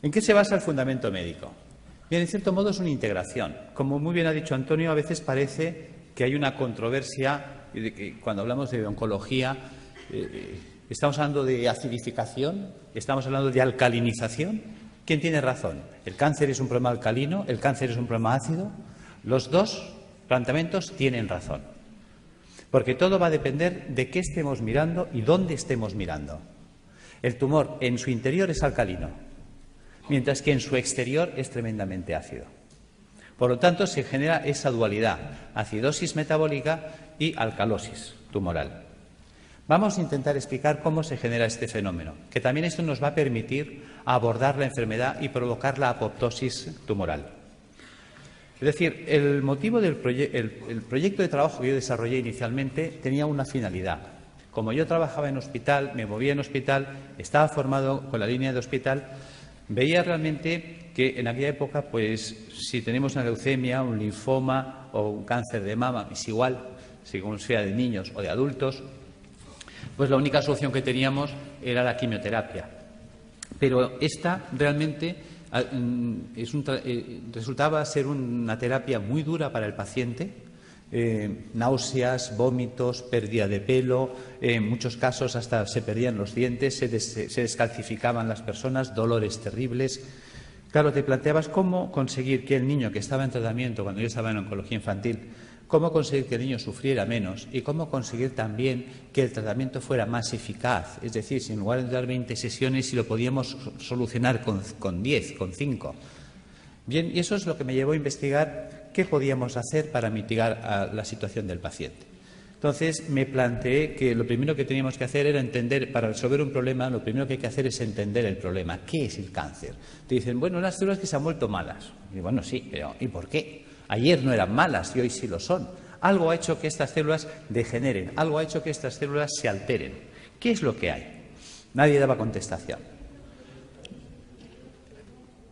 ¿En qué se basa el fundamento médico? Bien, en cierto modo es una integración. Como muy bien ha dicho Antonio, a veces parece que hay una controversia cuando hablamos de oncología. ¿Estamos hablando de acidificación? ¿Estamos hablando de alcalinización? ¿Quién tiene razón? ¿El cáncer es un problema alcalino? ¿El cáncer es un problema ácido? Los dos planteamientos tienen razón, porque todo va a depender de qué estemos mirando y dónde estemos mirando. El tumor en su interior es alcalino, mientras que en su exterior es tremendamente ácido. Por lo tanto, se genera esa dualidad, acidosis metabólica y alcalosis tumoral. Vamos a intentar explicar cómo se genera este fenómeno, que también esto nos va a permitir abordar la enfermedad y provocar la apoptosis tumoral. Es decir, el motivo del proyecto de trabajo que yo desarrollé inicialmente tenía una finalidad. Como yo trabajaba en hospital, me movía en hospital, estaba formado con la línea de hospital, veía realmente que en aquella época, pues, si tenemos una leucemia, un linfoma o un cáncer de mama, es igual, según sea de niños o de adultos, pues la única solución que teníamos era la quimioterapia. Pero esta realmente resultaba ser una terapia muy dura para el paciente, náuseas, vómitos, pérdida de pelo, en muchos casos hasta se perdían los dientes, se descalcificaban las personas, dolores terribles. Claro, te planteabas cómo conseguir que el niño que estaba en tratamiento, cuando yo estaba en oncología infantil, cómo conseguir que el niño sufriera menos y cómo conseguir también que el tratamiento fuera más eficaz. Es decir, si en lugar de dar 20 sesiones, si lo podíamos solucionar con 10, con 5. Bien, y eso es lo que me llevó a investigar qué podíamos hacer para mitigar la situación del paciente. Entonces, me planteé que lo primero que teníamos que hacer era entender, para resolver un problema, lo primero que hay que hacer es entender el problema. ¿Qué es el cáncer? Te dicen, bueno, unas células que se han vuelto malas. Y bueno, sí, pero ¿y por qué? Ayer no eran malas y hoy sí lo son. Algo ha hecho que estas células degeneren, algo ha hecho que estas células se alteren. ¿Qué es lo que hay? Nadie daba contestación.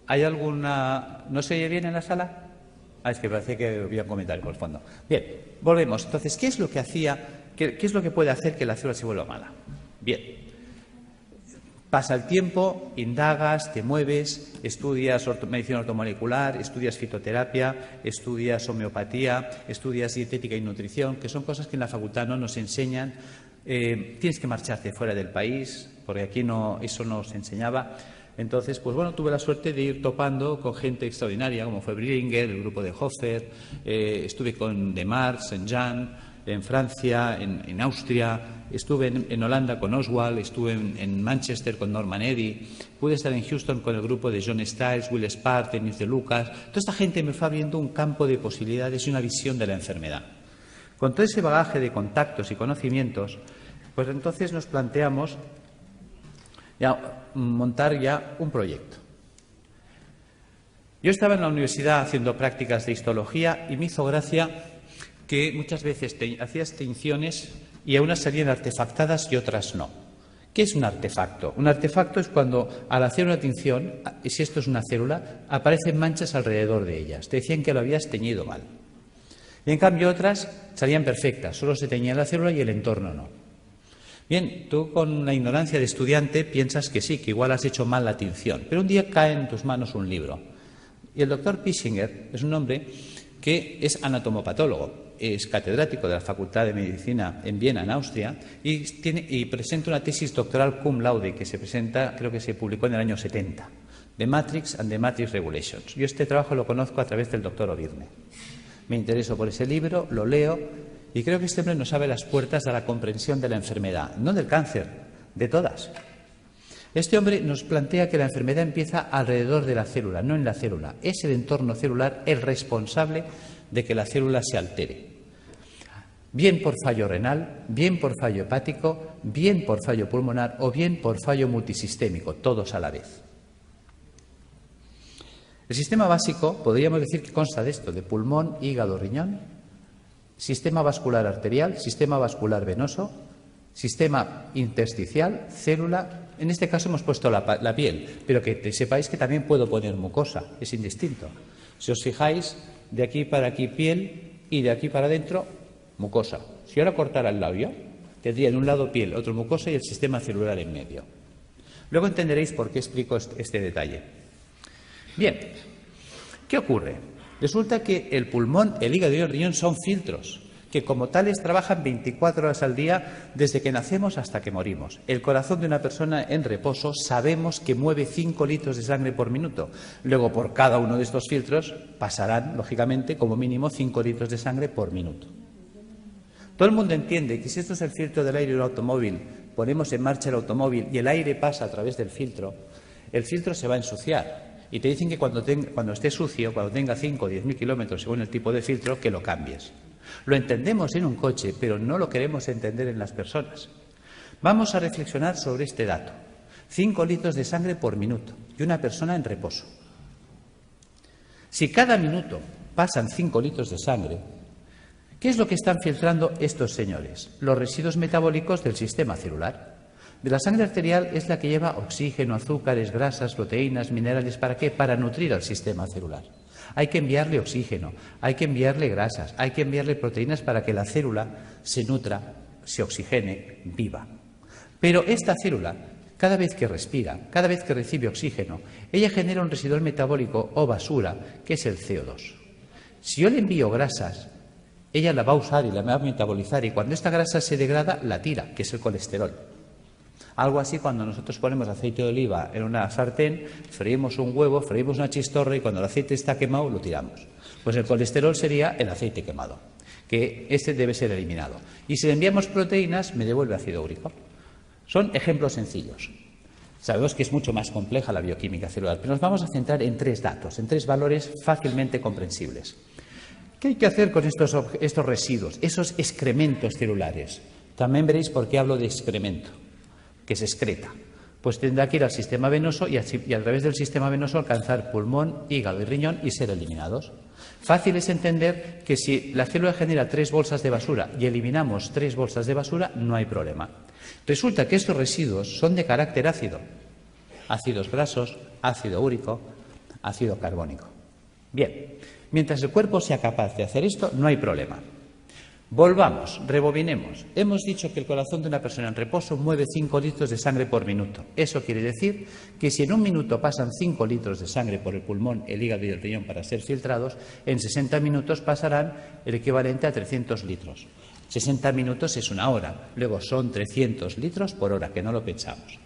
¿Hay alguna...? ¿No se oye bien en la sala? Es que parece que había un comentario por el fondo. Bien, volvemos. Entonces, ¿qué es lo que qué es lo que puede hacer que la célula se vuelva mala? Bien. Pasa el tiempo, indagas, te mueves, estudias medicina ortomolecular, estudias fitoterapia, estudias homeopatía, estudias dietética y nutrición, que son cosas que en la facultad no nos enseñan. Tienes que marcharte fuera del país, porque aquí eso no se enseñaba. Entonces, pues bueno, tuve la suerte de ir topando con gente extraordinaria, como fue Brillinger, el grupo de Hofer, estuve con Demar, Saint-Jean, en Francia, en Austria, estuve en Holanda con Oswald, estuve en Manchester con Norman Eddy, pude estar en Houston con el grupo de John Stiles, Will Spark, Denis de Lucas. Toda esta gente me fue abriendo un campo de posibilidades y una visión de la enfermedad. Con todo ese bagaje de contactos y conocimientos, pues entonces nos planteamos montar ya un proyecto. Yo estaba en la universidad haciendo prácticas de histología y me hizo gracia que muchas veces hacías tinciones y a unas salían artefactadas y otras no. ¿Qué es un artefacto? Un artefacto es cuando al hacer una tinción, y si esto es una célula, aparecen manchas alrededor de ellas. Te decían que lo habías teñido mal. Y en cambio otras salían perfectas, solo se teñía la célula y el entorno no. Bien, tú con la ignorancia de estudiante piensas que sí, que igual has hecho mal la tinción, pero un día cae en tus manos un libro. Y el doctor Pischinger es un hombre que es anatomopatólogo, es catedrático de la Facultad de Medicina en Viena, en Austria, y presenta una tesis doctoral cum laude que se presenta, creo que se publicó en el año 70, The Matrix and the Matrix Regulations. Yo este trabajo lo conozco a través del doctor O'Byrne. Me intereso por ese libro, lo leo, y creo que este hombre nos abre las puertas a la comprensión de la enfermedad, no del cáncer, de todas. Este hombre nos plantea que la enfermedad empieza alrededor de la célula, no en la célula. Es el entorno celular el responsable de que la célula se altere. Bien por fallo renal, bien por fallo hepático, bien por fallo pulmonar o bien por fallo multisistémico, todos a la vez. El sistema básico, podríamos decir que consta de esto, de pulmón, hígado, riñón, sistema vascular arterial, sistema vascular venoso, sistema intersticial, célula. En este caso hemos puesto la piel, pero que sepáis que también puedo poner mucosa, es indistinto. Si os fijáis, de aquí para aquí piel y de aquí para adentro mucosa. Si ahora cortara el labio, tendría en un lado piel, otro mucosa y el sistema celular en medio. Luego entenderéis por qué explico este detalle. Bien, ¿qué ocurre? Resulta que el pulmón, el hígado y el riñón son filtros que como tales trabajan 24 horas al día desde que nacemos hasta que morimos. El corazón de una persona en reposo sabemos que mueve 5 litros de sangre por minuto. Luego, por cada uno de estos filtros pasarán, lógicamente, como mínimo 5 litros de sangre por minuto. Todo el mundo entiende que si esto es el filtro del aire de un automóvil, ponemos en marcha el automóvil y el aire pasa a través del filtro, el filtro se va a ensuciar. Y te dicen que cuando esté sucio, cuando tenga 5 o 10.000 kilómetros según el tipo de filtro, que lo cambies. Lo entendemos en un coche, pero no lo queremos entender en las personas. Vamos a reflexionar sobre este dato. 5 litros de sangre por minuto y una persona en reposo. Si cada minuto pasan 5 litros de sangre, ¿qué es lo que están filtrando estos señores? Los residuos metabólicos del sistema celular. De la sangre arterial es la que lleva oxígeno, azúcares, grasas, proteínas, minerales. ¿Para qué? Para nutrir al sistema celular. Hay que enviarle oxígeno, hay que enviarle grasas, hay que enviarle proteínas para que la célula se nutra, se oxigene, viva. Pero esta célula, cada vez que respira, cada vez que recibe oxígeno, ella genera un residual metabólico o basura, que es el CO2. Si yo le envío grasas, ella la va a usar y la va a metabolizar, y cuando esta grasa se degrada, la tira, que es el colesterol. Algo así cuando nosotros ponemos aceite de oliva en una sartén, freímos un huevo, freímos una chistorra y cuando el aceite está quemado lo tiramos. Pues el colesterol sería el aceite quemado, que este debe ser eliminado. Y si le enviamos proteínas, me devuelve ácido úrico. Son ejemplos sencillos. Sabemos que es mucho más compleja la bioquímica celular, pero nos vamos a centrar en 3 datos, en 3 valores fácilmente comprensibles. ¿Qué hay que hacer con estos residuos, esos excrementos celulares? También veréis por qué hablo de excremento, que se excreta. Pues tendrá que ir al sistema venoso y a través del sistema venoso alcanzar pulmón, hígado y riñón y ser eliminados. Fácil es entender que si la célula genera 3 bolsas de basura y eliminamos 3 bolsas de basura, no hay problema. Resulta que estos residuos son de carácter ácido. Ácidos grasos, ácido úrico, ácido carbónico. Bien, mientras el cuerpo sea capaz de hacer esto, no hay problema. Volvamos, rebobinemos. Hemos dicho que el corazón de una persona en reposo mueve 5 litros de sangre por minuto. Eso quiere decir que si en un minuto pasan 5 litros de sangre por el pulmón, el hígado y el riñón para ser filtrados, en 60 minutos pasarán el equivalente a 300 litros. 60 minutos es una hora, luego son 300 litros por hora, que no lo pensamos.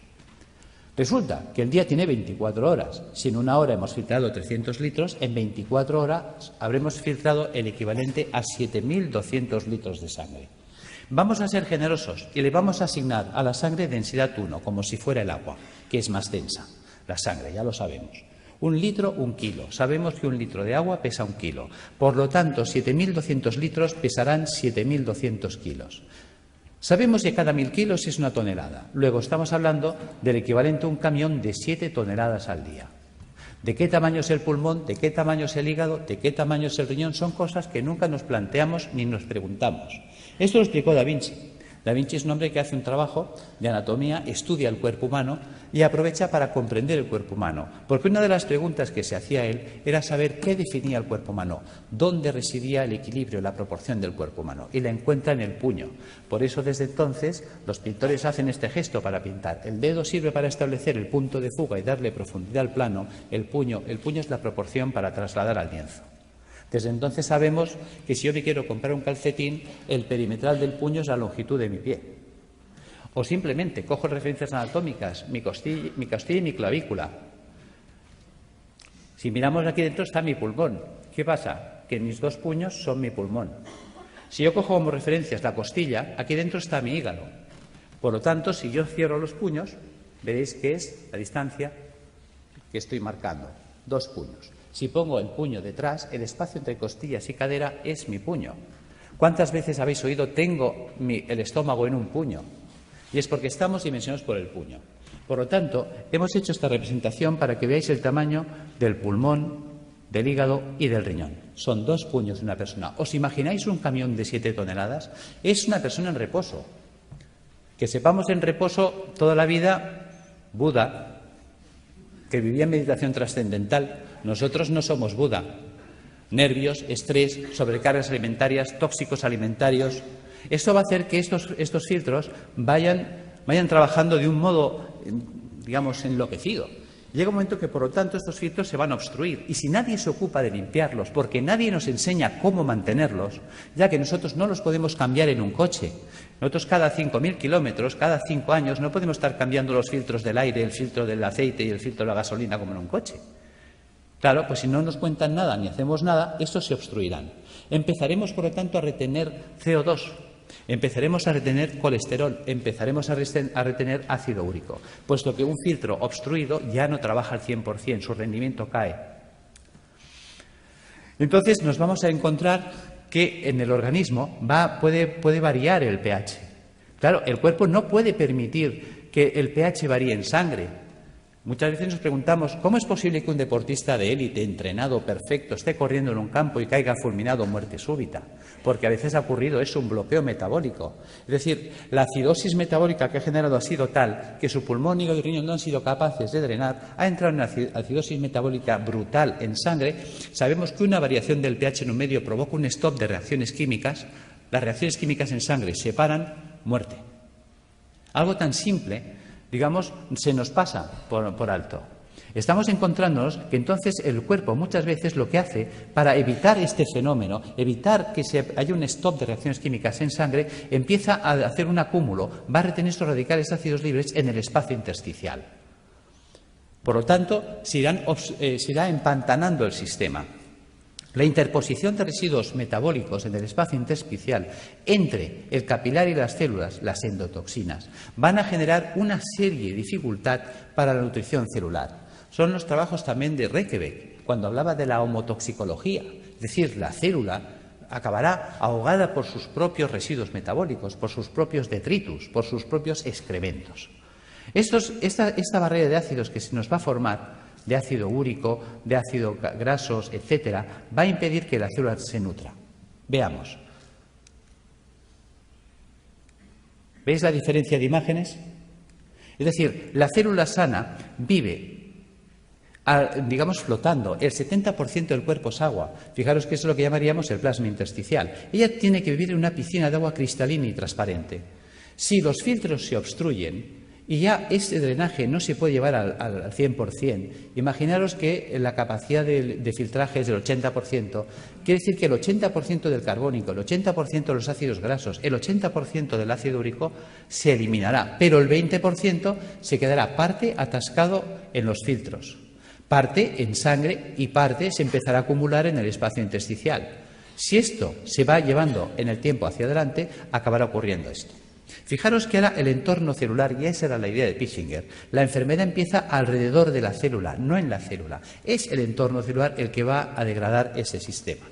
Resulta que el día tiene 24 horas. Si en una hora hemos filtrado 300 litros, en 24 horas habremos filtrado el equivalente a 7.200 litros de sangre. Vamos a ser generosos y le vamos a asignar a la sangre densidad 1, como si fuera el agua, que es más densa. La sangre, ya lo sabemos. 1 litro, 1 kilo. Sabemos que 1 litro de agua pesa 1 kilo. Por lo tanto, 7.200 litros pesarán 7.200 kilos. Sabemos que cada 1.000 kilos es una tonelada. Luego estamos hablando del equivalente a un camión de 7 toneladas al día. ¿De qué tamaño es el pulmón? ¿De qué tamaño es el hígado? ¿De qué tamaño es el riñón? Son cosas que nunca nos planteamos ni nos preguntamos. Esto lo explicó Da Vinci. Da Vinci es un hombre que hace un trabajo de anatomía, estudia el cuerpo humano y aprovecha para comprender el cuerpo humano. Porque una de las preguntas que se hacía él era saber qué definía el cuerpo humano, dónde residía el equilibrio, la proporción del cuerpo humano. Y la encuentra en el puño. Por eso, desde entonces, los pintores hacen este gesto para pintar. El dedo sirve para establecer el punto de fuga y darle profundidad al plano. El puño es la proporción para trasladar al lienzo. Desde entonces sabemos que si yo me quiero comprar un calcetín, el perimetral del puño es la longitud de mi pie. O simplemente cojo referencias anatómicas, mi costilla y mi clavícula. Si miramos aquí dentro está mi pulmón. ¿Qué pasa? Que mis 2 puños son mi pulmón. Si yo cojo como referencias la costilla, aquí dentro está mi hígado. Por lo tanto, si yo cierro los puños, veréis que es la distancia que estoy marcando. 2 puños. Si pongo el puño detrás, el espacio entre costillas y cadera es mi puño. ¿Cuántas veces habéis oído tengo el estómago en un puño? Y es porque estamos dimensionados por el puño. Por lo tanto, hemos hecho esta representación para que veáis el tamaño del pulmón, del hígado y del riñón. Son 2 puños de una persona. ¿Os imagináis un camión de 7 toneladas? Es una persona en reposo. Que sepamos en reposo toda la vida, Buda, que vivía en meditación trascendental. Nosotros no somos Buda. Nervios, estrés, sobrecargas alimentarias, tóxicos alimentarios. Esto va a hacer que estos filtros vayan trabajando de un modo, digamos, enloquecido. Llega un momento que, por lo tanto, estos filtros se van a obstruir. Y si nadie se ocupa de limpiarlos, porque nadie nos enseña cómo mantenerlos, ya que nosotros no los podemos cambiar en un coche. Nosotros cada 5.000 kilómetros, cada 5 años, no podemos estar cambiando los filtros del aire, el filtro del aceite y el filtro de la gasolina como en un coche. Claro, pues si no nos cuentan nada ni hacemos nada, estos se obstruirán. Empezaremos, por lo tanto, a retener CO2. Empezaremos a retener colesterol, empezaremos a retener ácido úrico, puesto que un filtro obstruido ya no trabaja al 100%, su rendimiento cae. Entonces nos vamos a encontrar que en el organismo puede variar el pH. Claro, el cuerpo no puede permitir que el pH varíe en sangre. Muchas veces nos preguntamos, ¿cómo es posible que un deportista de élite, entrenado, perfecto, esté corriendo en un campo y caiga fulminado o muerte súbita? Porque a veces ha ocurrido eso, un bloqueo metabólico. Es decir, la acidosis metabólica que ha generado ha sido tal que su pulmón, hígado y riñón no han sido capaces de drenar, ha entrado en una acidosis metabólica brutal en sangre. Sabemos que una variación del pH en un medio provoca un stop de reacciones químicas. Las reacciones químicas en sangre se paran, muerte. Algo tan simple, digamos, se nos pasa por alto. Estamos encontrándonos que entonces el cuerpo muchas veces lo que hace para evitar este fenómeno, evitar que haya un stop de reacciones químicas en sangre, empieza a hacer un acúmulo, va a retener estos radicales ácidos libres en el espacio intersticial. Por lo tanto, se irá empantanando el sistema. La interposición de residuos metabólicos en el espacio intersticial entre el capilar y las células, las endotoxinas, van a generar una serie de dificultad para la nutrición celular. Son los trabajos también de Rekebeck, cuando hablaba de la homotoxicología, es decir, la célula acabará ahogada por sus propios residuos metabólicos, por sus propios detritus, por sus propios excrementos. Esta barrera de ácidos que se nos va a formar, de ácido úrico, de ácidos grasos, etcétera, va a impedir que la célula se nutra. Veamos. ¿Veis la diferencia de imágenes? Es decir, la célula sana vive, digamos, flotando. El 70% del cuerpo es agua. Fijaros que eso es lo que llamaríamos el plasma intersticial. Ella tiene que vivir en una piscina de agua cristalina y transparente. Si los filtros se obstruyen y ya este drenaje no se puede llevar al 100%, imaginaros que la capacidad de filtraje es del 80%, quiere decir que el 80% del carbónico, el 80% de los ácidos grasos, el 80% del ácido úrico se eliminará, pero el 20% se quedará parte atascado en los filtros, parte en sangre y parte se empezará a acumular en el espacio intersticial. Si esto se va llevando en el tiempo hacia adelante, acabará ocurriendo esto. Fijaros que ahora el entorno celular, y esa era la idea de Pischinger, la enfermedad empieza alrededor de la célula, no en la célula. Es el entorno celular el que va a degradar ese sistema.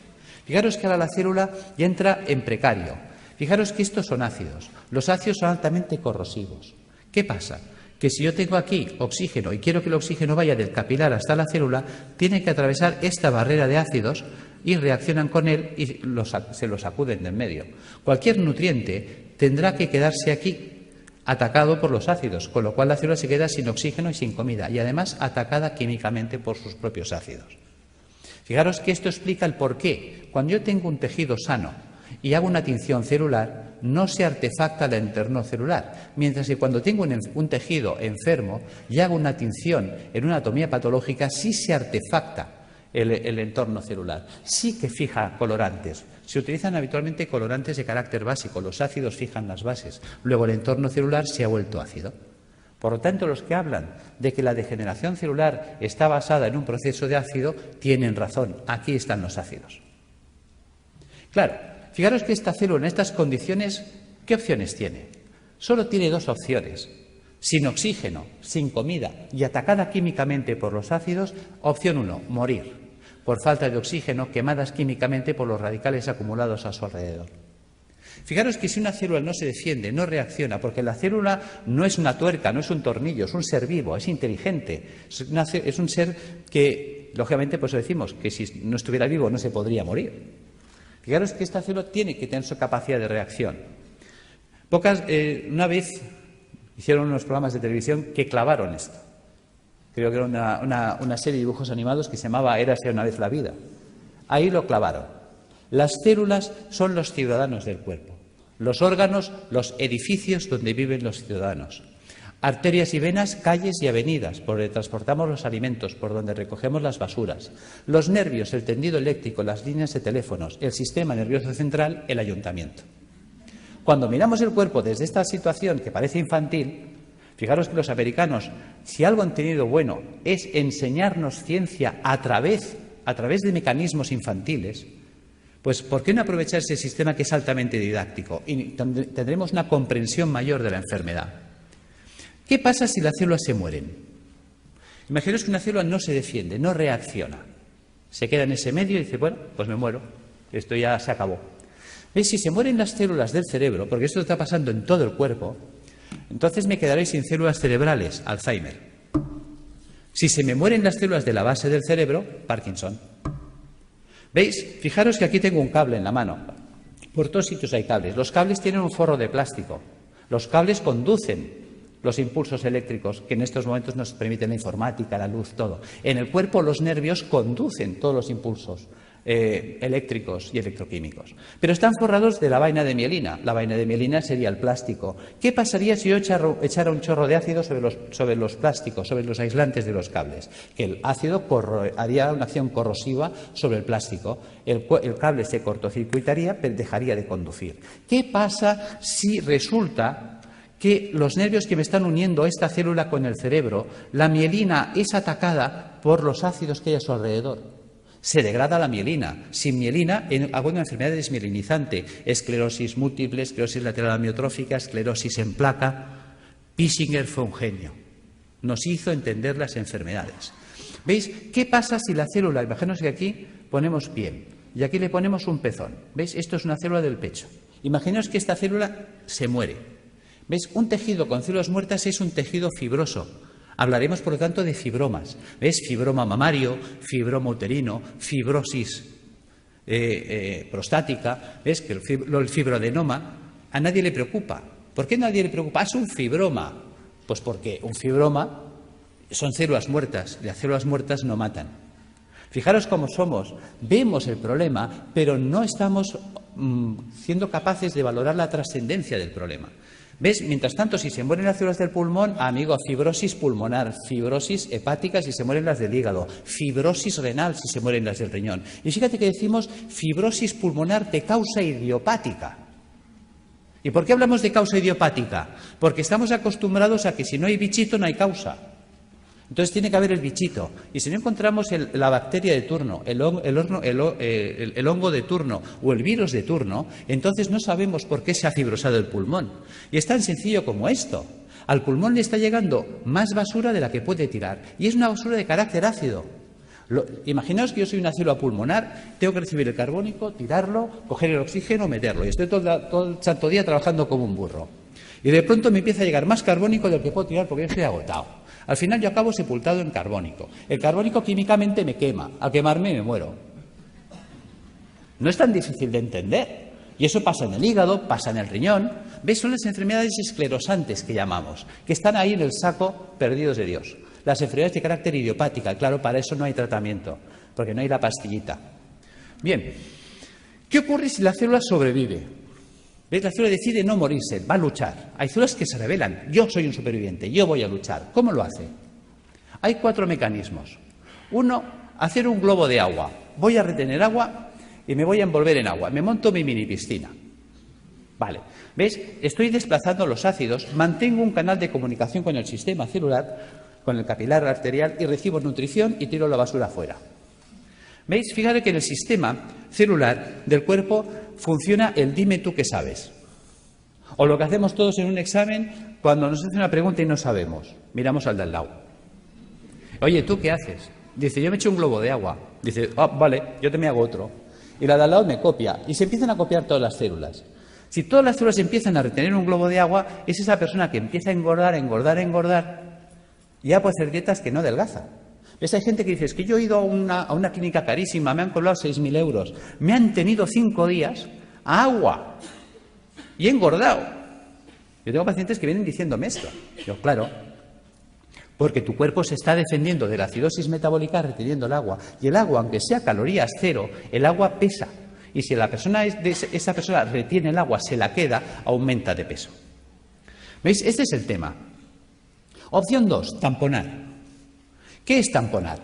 Fijaros que ahora la célula ya entra en precario. Fijaros que estos son ácidos. Los ácidos son altamente corrosivos. ¿Qué pasa? Que si yo tengo aquí oxígeno y quiero que el oxígeno vaya del capilar hasta la célula, tiene que atravesar esta barrera de ácidos y reaccionan con él y se los sacuden del medio. Cualquier nutriente tendrá que quedarse aquí, atacado por los ácidos, con lo cual la célula se queda sin oxígeno y sin comida, y además atacada químicamente por sus propios ácidos. Fijaros que esto explica el por qué. Cuando yo tengo un tejido sano y hago una tinción celular, no se artefacta el entorno celular, mientras que cuando tengo un tejido enfermo y hago una tinción en una anatomía patológica, sí se artefacta el entorno celular, sí que fija colorantes. Se utilizan habitualmente colorantes de carácter básico, los ácidos fijan las bases, luego el entorno celular se ha vuelto ácido. Por lo tanto, los que hablan de que la degeneración celular está basada en un proceso de ácido tienen razón, aquí están los ácidos. Claro, fijaros que esta célula en estas condiciones, ¿qué opciones tiene? Solo tiene dos opciones. Sin oxígeno, sin comida y atacada químicamente por los ácidos, opción 1, morir por falta de oxígeno, quemadas químicamente por los radicales acumulados a su alrededor. Fijaros que si una célula no se defiende, no reacciona, porque la célula no es una tuerca, no es un tornillo, es un ser vivo, es inteligente, es un ser que, lógicamente, pues decimos que si no estuviera vivo no se podría morir. Fijaros que esta célula tiene que tener su capacidad de reacción. Una vez hicieron unos programas de televisión que clavaron esto. Creo que era una serie de dibujos animados que se llamaba Érase una vez la vida. Ahí lo clavaron. Las células son los ciudadanos del cuerpo. Los órganos, los edificios donde viven los ciudadanos. Arterias y venas, calles y avenidas, por donde transportamos los alimentos, por donde recogemos las basuras. Los nervios, el tendido eléctrico, las líneas de teléfonos, el sistema nervioso central, el ayuntamiento. Cuando miramos el cuerpo desde esta situación que parece infantil, fijaros que los americanos, si algo han tenido bueno, es enseñarnos ciencia a través de mecanismos infantiles, pues ¿por qué no aprovechar ese sistema que es altamente didáctico? Y tendremos una comprensión mayor de la enfermedad. ¿Qué pasa si las células se mueren? Imaginaos que una célula no se defiende, no reacciona. Se queda en ese medio y dice, bueno, pues me muero, esto ya se acabó. ¿Veis? Si se mueren las células del cerebro, porque esto está pasando en todo el cuerpo, entonces me quedaré sin células cerebrales, Alzheimer. Si se me mueren las células de la base del cerebro, Parkinson. ¿Veis? Fijaros que aquí tengo un cable en la mano. Por todos sitios hay cables. Los cables tienen un forro de plástico. Los cables conducen los impulsos eléctricos que en estos momentos nos permiten la informática, la luz, todo. En el cuerpo los nervios conducen todos los impulsos eléctricos y electroquímicos. Pero están forrados de la vaina de mielina. La vaina de mielina sería el plástico. ¿Qué pasaría si yo echara un chorro de ácido sobre los plásticos, sobre los aislantes de los cables? Que el ácido haría una acción corrosiva sobre el plástico. El cable se cortocircuitaría, pero dejaría de conducir. ¿Qué pasa si resulta que los nervios que me están uniendo a esta célula con el cerebro, la mielina es atacada por los ácidos que hay a su alrededor? Se degrada la mielina. Sin mielina hago una enfermedad desmielinizante, esclerosis múltiple, esclerosis lateral amiotrófica, esclerosis en placa. Pissinger fue un genio. Nos hizo entender las enfermedades. ¿Veis? ¿Qué pasa si la célula, imaginaos que aquí ponemos piel y aquí le ponemos un pezón? ¿Veis? Esto es una célula del pecho. Imaginaos que esta célula se muere. ¿Veis? Un tejido con células muertas es un tejido fibroso. Hablaremos, por lo tanto, de fibromas. ¿Ves? Fibroma mamario, fibroma uterino, fibrosis prostática. ¿Ves? Que el fibroadenoma a nadie le preocupa. ¿Por qué a nadie le preocupa? Es un fibroma. Pues porque un fibroma son células muertas y las células muertas no matan. Fijaros cómo somos. Vemos el problema, pero no estamos siendo capaces de valorar la trascendencia del problema. ¿Ves? Mientras tanto, si se mueren las células del pulmón, amigo, fibrosis pulmonar, fibrosis hepática si se mueren las del hígado, fibrosis renal si se mueren las del riñón. Y fíjate que decimos fibrosis pulmonar de causa idiopática. ¿Y por qué hablamos de causa idiopática? Porque estamos acostumbrados a que si no hay bichito no hay causa. Entonces tiene que haber el bichito. Y si no encontramos la bacteria de turno, el hongo de turno o el virus de turno, entonces no sabemos por qué se ha fibrosado el pulmón. Y es tan sencillo como esto. Al pulmón le está llegando más basura de la que puede tirar. Y es una basura de carácter ácido. Imaginaos que yo soy una célula pulmonar, tengo que recibir el carbónico, tirarlo, coger el oxígeno, meterlo. Y estoy todo el santo día trabajando como un burro. Y de pronto me empieza a llegar más carbónico del que puedo tirar porque yo estoy agotado. Al final yo acabo sepultado en carbónico. El carbónico químicamente me quema. Al quemarme me muero. No es tan difícil de entender. Y eso pasa en el hígado, pasa en el riñón. ¿Ves? Son las enfermedades esclerosantes que llamamos, que están ahí en el saco perdidos de Dios. Las enfermedades de carácter idiopática. Claro, para eso no hay tratamiento, porque no hay la pastillita. Bien, ¿qué ocurre si la célula sobrevive? ¿Ves? La célula decide no morirse, va a luchar. Hay células que se rebelan. Yo soy un superviviente, yo voy a luchar. ¿Cómo lo hace? Hay 4 mecanismos. Uno, hacer un globo de agua. Voy a retener agua y me voy a envolver en agua. Me monto mi mini piscina. Vale. ¿Ves? Estoy desplazando los ácidos, mantengo un canal de comunicación con el sistema celular, con el capilar arterial y recibo nutrición y tiro la basura fuera. ¿Veis? Fíjate que en el sistema celular del cuerpo funciona el dime tú qué sabes. O lo que hacemos todos en un examen cuando nos hace una pregunta y no sabemos. Miramos al de al lado. Oye, ¿tú qué haces? Dice, yo me echo un globo de agua. Dice, vale, yo te me hago otro. Y la de al lado me copia. Y se empiezan a copiar todas las células. Si todas las células empiezan a retener un globo de agua, es esa persona que empieza a engordar, y ya puede hacer dietas que no adelgaza. ¿Ves? Hay gente que dice, es que yo he ido a una clínica carísima, me han cobrado 6.000 euros, me han tenido 5 días a agua y he engordado. Yo tengo pacientes que vienen diciéndome esto. Yo, claro, porque tu cuerpo se está defendiendo de la acidosis metabólica reteniendo el agua. Y el agua, aunque sea calorías cero, el agua pesa. Y si esa persona retiene el agua, se la queda, aumenta de peso. ¿Veis? Este es el tema. Opción 2, tamponar. ¿Qué es tamponar?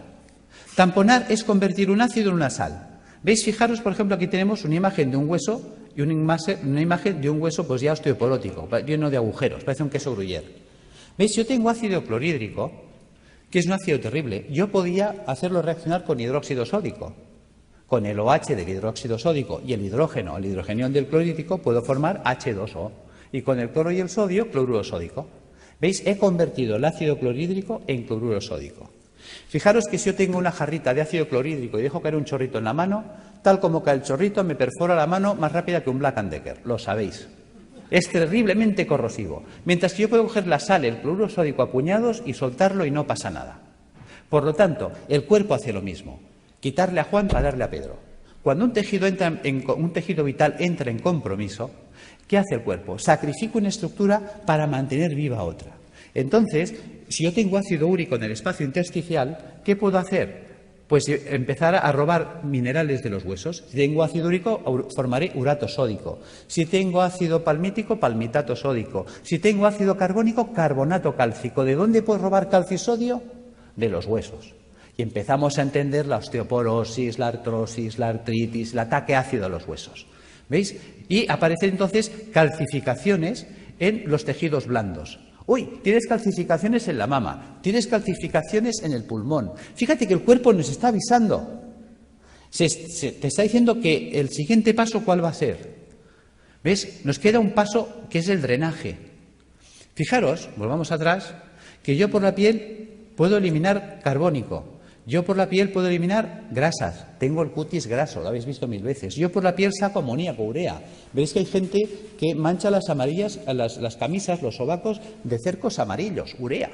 Tamponar es convertir un ácido en una sal. ¿Veis? Fijaros, por ejemplo, aquí tenemos una imagen de un hueso y una imagen de un hueso pues ya osteoporótico, lleno de agujeros, parece un queso gruyère. ¿Veis? Yo tengo ácido clorhídrico, que es un ácido terrible. Yo podía hacerlo reaccionar con hidróxido sódico. Con el OH del hidróxido sódico y el hidrogenión del clorhídrico, puedo formar H2O. Y con el cloro y el sodio, cloruro sódico. ¿Veis? He convertido el ácido clorhídrico en cloruro sódico. Fijaros que si yo tengo una jarrita de ácido clorhídrico y dejo caer un chorrito en la mano, tal como cae el chorrito, me perfora la mano más rápida que un Black & Decker. Lo sabéis. Es terriblemente corrosivo. Mientras que yo puedo coger la sal, el cloruro sódico a puñados y soltarlo y no pasa nada. Por lo tanto, el cuerpo hace lo mismo. Quitarle a Juan para darle a Pedro. Cuando un tejido vital entra en compromiso, ¿qué hace el cuerpo? Sacrifica una estructura para mantener viva otra. Entonces, si yo tengo ácido úrico en el espacio intersticial, ¿qué puedo hacer? Pues empezar a robar minerales de los huesos. Si tengo ácido úrico, formaré urato sódico. Si tengo ácido palmítico, palmitato sódico. Si tengo ácido carbónico, carbonato cálcico. ¿De dónde puedo robar calcio y sodio? De los huesos. Y empezamos a entender la osteoporosis, la artrosis, la artritis, el ataque ácido a los huesos. ¿Veis? Y aparecen entonces calcificaciones en los tejidos blandos. Uy, tienes calcificaciones en la mama, tienes calcificaciones en el pulmón. Fíjate que el cuerpo nos está avisando. Te está diciendo que el siguiente paso, ¿cuál va a ser? ¿Ves? Nos queda un paso que es el drenaje. Fijaros, volvamos atrás, que yo por la piel puedo eliminar carbónico. Yo por la piel puedo eliminar grasas. Tengo el cutis graso, lo habéis visto 1000 veces. Yo por la piel saco amoníaco, urea. Veis que hay gente que mancha las camisas, los sobacos de cercos amarillos, urea.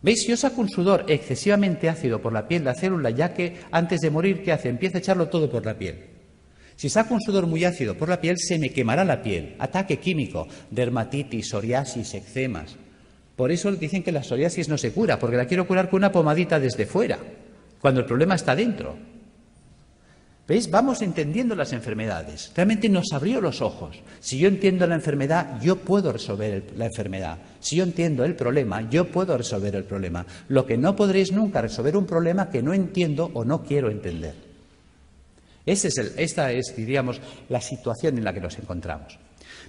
¿Veis? Si yo saco un sudor excesivamente ácido por la piel, la célula, ya que antes de morir, ¿qué hace? Empieza a echarlo todo por la piel. Si saco un sudor muy ácido por la piel, se me quemará la piel. Ataque químico, dermatitis, psoriasis, eczemas. Por eso dicen que la psoriasis no se cura, porque la quiero curar con una pomadita desde fuera, cuando el problema está dentro. ¿Veis? Vamos entendiendo las enfermedades. Realmente nos abrió los ojos. Si yo entiendo la enfermedad, yo puedo resolver la enfermedad. Si yo entiendo el problema, yo puedo resolver el problema. Lo que no podréis nunca resolver un problema que no entiendo o no quiero entender. Esta es, diríamos, la situación en la que nos encontramos.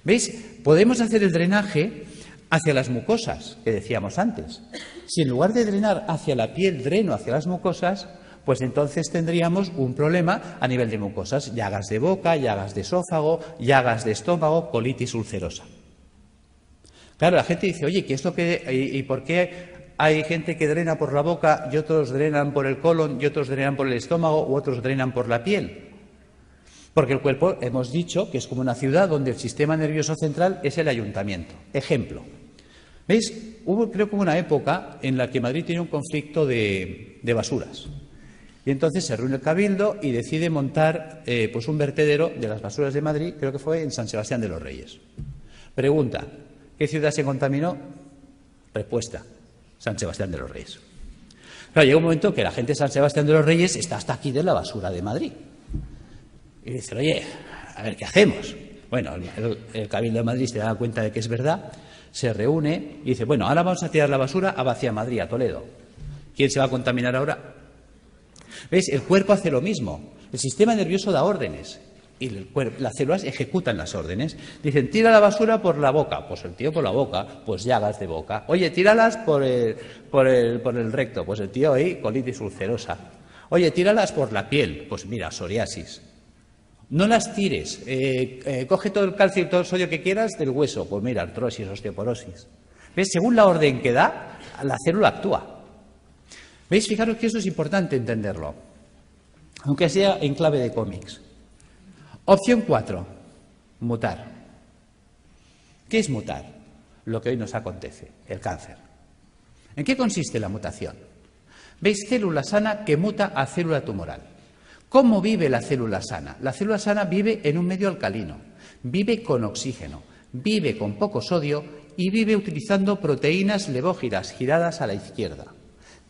¿Veis? Podemos hacer el drenaje hacia las mucosas, que decíamos antes. Si en lugar de drenar hacia la piel, dreno hacia las mucosas, pues entonces tendríamos un problema a nivel de mucosas. Llagas de boca, llagas de esófago, llagas de estómago, colitis ulcerosa. Claro, la gente dice, oye, ¿qué es lo que y por qué hay gente que drena por la boca y otros drenan por el colon y otros drenan por el estómago u otros drenan por la piel? Porque el cuerpo, hemos dicho, que es como una ciudad donde el sistema nervioso central es el ayuntamiento. Ejemplo. ¿Veis? Creo que hubo una época en la que Madrid tiene un conflicto de basuras. Y entonces se reúne el Cabildo y decide montar pues un vertedero de las basuras de Madrid, creo que fue en San Sebastián de los Reyes. Pregunta, ¿qué ciudad se contaminó? Respuesta, San Sebastián de los Reyes. Claro, llega un momento que la gente de San Sebastián de los Reyes está hasta aquí de la basura de Madrid. Y dice, oye, a ver, ¿qué hacemos? Bueno, el Cabildo de Madrid se da cuenta de que es verdad, se reúne y dice, bueno, ahora vamos a tirar la basura hacia Madrid, a Toledo. ¿Quién se va a contaminar ahora? ¿Veis? El cuerpo hace lo mismo. El sistema nervioso da órdenes y las células ejecutan las órdenes. Dicen, tira la basura por la boca. Pues el tío por la boca, pues llagas de boca. Oye, tíralas por el recto. Pues el tío ahí, colitis ulcerosa. Oye, tíralas por la piel. Pues mira, psoriasis. No las tires. Coge todo el calcio y todo el sodio que quieras del hueso. Pues mira, artrosis, osteoporosis. ¿Ves? Según la orden que da, la célula actúa. ¿Veis? Fijaros que eso es importante entenderlo, aunque sea en clave de cómics. Opción 4, mutar. ¿Qué es mutar? Lo que hoy nos acontece, el cáncer. ¿En qué consiste la mutación? ¿Veis? Célula sana que muta a célula tumoral. ¿Cómo vive la célula sana? La célula sana vive en un medio alcalino, vive con oxígeno, vive con poco sodio y vive utilizando proteínas levógiras giradas a la izquierda.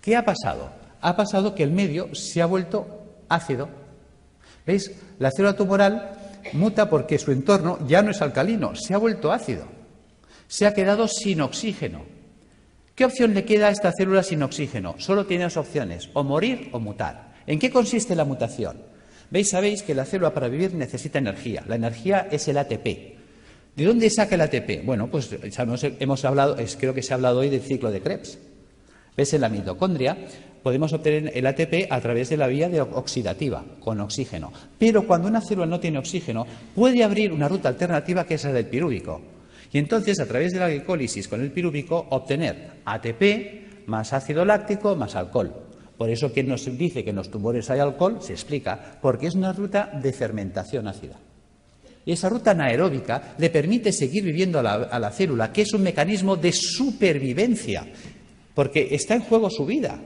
¿Qué ha pasado? Ha pasado que el medio se ha vuelto ácido. ¿Veis? La célula tumoral muta porque su entorno ya no es alcalino, se ha vuelto ácido. Se ha quedado sin oxígeno. ¿Qué opción le queda a esta célula sin oxígeno? Solo tiene dos opciones, o morir o mutar. ¿En qué consiste la mutación? Sabéis que la célula para vivir necesita energía. La energía es el ATP. ¿De dónde saca el ATP? Bueno, pues hemos hablado, creo que se ha hablado hoy del ciclo de Krebs. ¿Ves? En la mitocondria podemos obtener el ATP a través de la vía oxidativa, con oxígeno. Pero cuando una célula no tiene oxígeno, puede abrir una ruta alternativa que es la del pirúvico. Y entonces, a través de la glicólisis con el pirúvico, obtener ATP más ácido láctico más alcohol. Por eso, quien nos dice que en los tumores hay alcohol, se explica, porque es una ruta de fermentación ácida. Y esa ruta anaeróbica le permite seguir viviendo a la célula, que es un mecanismo de supervivencia, porque está en juego su vida.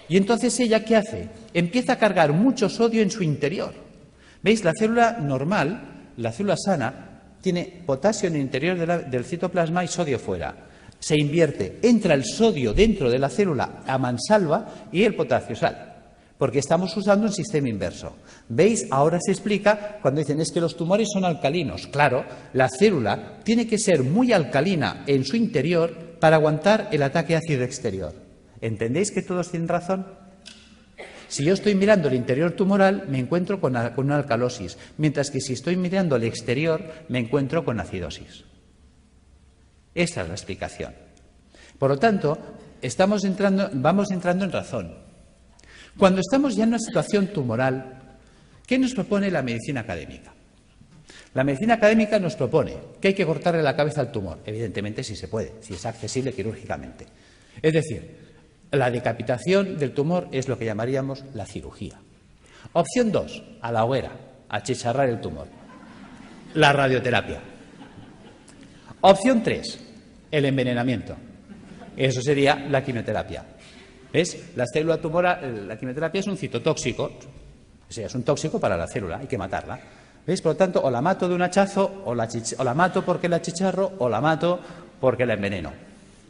Y entonces, ¿ella qué hace? Empieza a cargar mucho sodio en su interior. ¿Veis? La célula normal, la célula sana, tiene potasio en el interior del citoplasma y sodio fuera. Se invierte, entra el sodio dentro de la célula a mansalva y el potasio sale, porque estamos usando un sistema inverso. ¿Veis? Ahora se explica cuando dicen es que los tumores son alcalinos. Claro, la célula tiene que ser muy alcalina en su interior para aguantar el ataque ácido exterior. ¿Entendéis que todos tienen razón? Si yo estoy mirando el interior tumoral, me encuentro con una alcalosis, mientras que si estoy mirando el exterior, me encuentro con acidosis. Esta es la explicación. Por lo tanto, vamos entrando en razón. Cuando estamos ya en una situación tumoral, ¿qué nos propone la medicina académica? La medicina académica nos propone que hay que cortarle la cabeza al tumor, evidentemente si se puede, si es accesible quirúrgicamente. Es decir, la decapitación del tumor es lo que llamaríamos la cirugía. Opción 2, a la hoguera, achicharrar el tumor. La radioterapia. Opción 3, el envenenamiento. Eso sería la quimioterapia. ¿Ves? La célula tumoral, la quimioterapia es un citotóxico, o sea, es un tóxico para la célula, hay que matarla. ¿Ves? Por lo tanto, o la mato de un hachazo, o la mato porque la achicharro, o la mato porque la enveneno.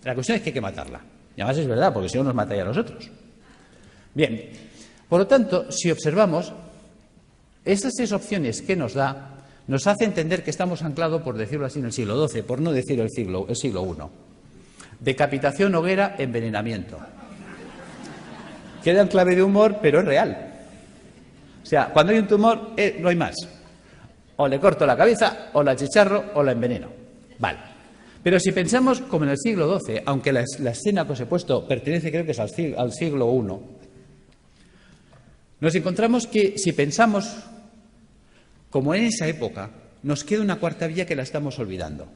La cuestión es que hay que matarla. Y además es verdad, porque si no nos mataría a nosotros. Bien, por lo tanto, si observamos, estas 6 opciones que nos da, nos hace entender que estamos anclados, por decirlo así, en el siglo XII, por no decir el siglo I. Decapitación, hoguera, envenenamiento. Queda en clave de humor, pero es real. O sea, cuando hay un tumor, no hay más. O le corto la cabeza, o la achicharro, o la enveneno. Vale. Pero si pensamos como en el siglo XII, aunque la escena que os he puesto pertenece, creo que es al siglo I, nos encontramos que si pensamos como en esa época, nos queda una cuarta vía que la estamos olvidando.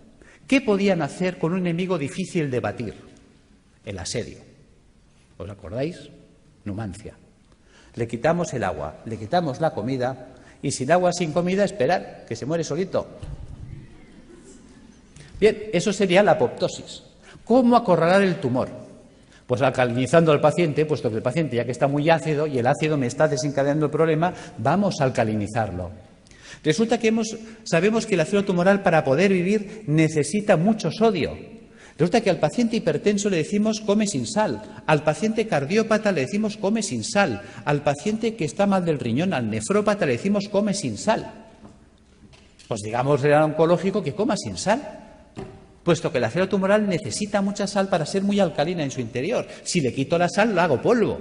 ¿Qué podían hacer con un enemigo difícil de batir? El asedio. ¿Os acordáis? Numancia. Le quitamos el agua, le quitamos la comida, y sin agua, sin comida, esperar, que se muere solito. Bien, eso sería la apoptosis. ¿Cómo acorralar el tumor? Pues alcalinizando al paciente, puesto que el paciente ya que está muy ácido y el ácido me está desencadenando el problema, vamos a alcalinizarlo. Resulta que sabemos que la célula tumoral para poder vivir necesita mucho sodio. Resulta que al paciente hipertenso le decimos come sin sal, al paciente cardiópata le decimos come sin sal, al paciente que está mal del riñón, al nefrópata le decimos come sin sal. Pues digamos al oncológico que coma sin sal, puesto que la célula tumoral necesita mucha sal para ser muy alcalina en su interior. Si le quito la sal, la hago polvo.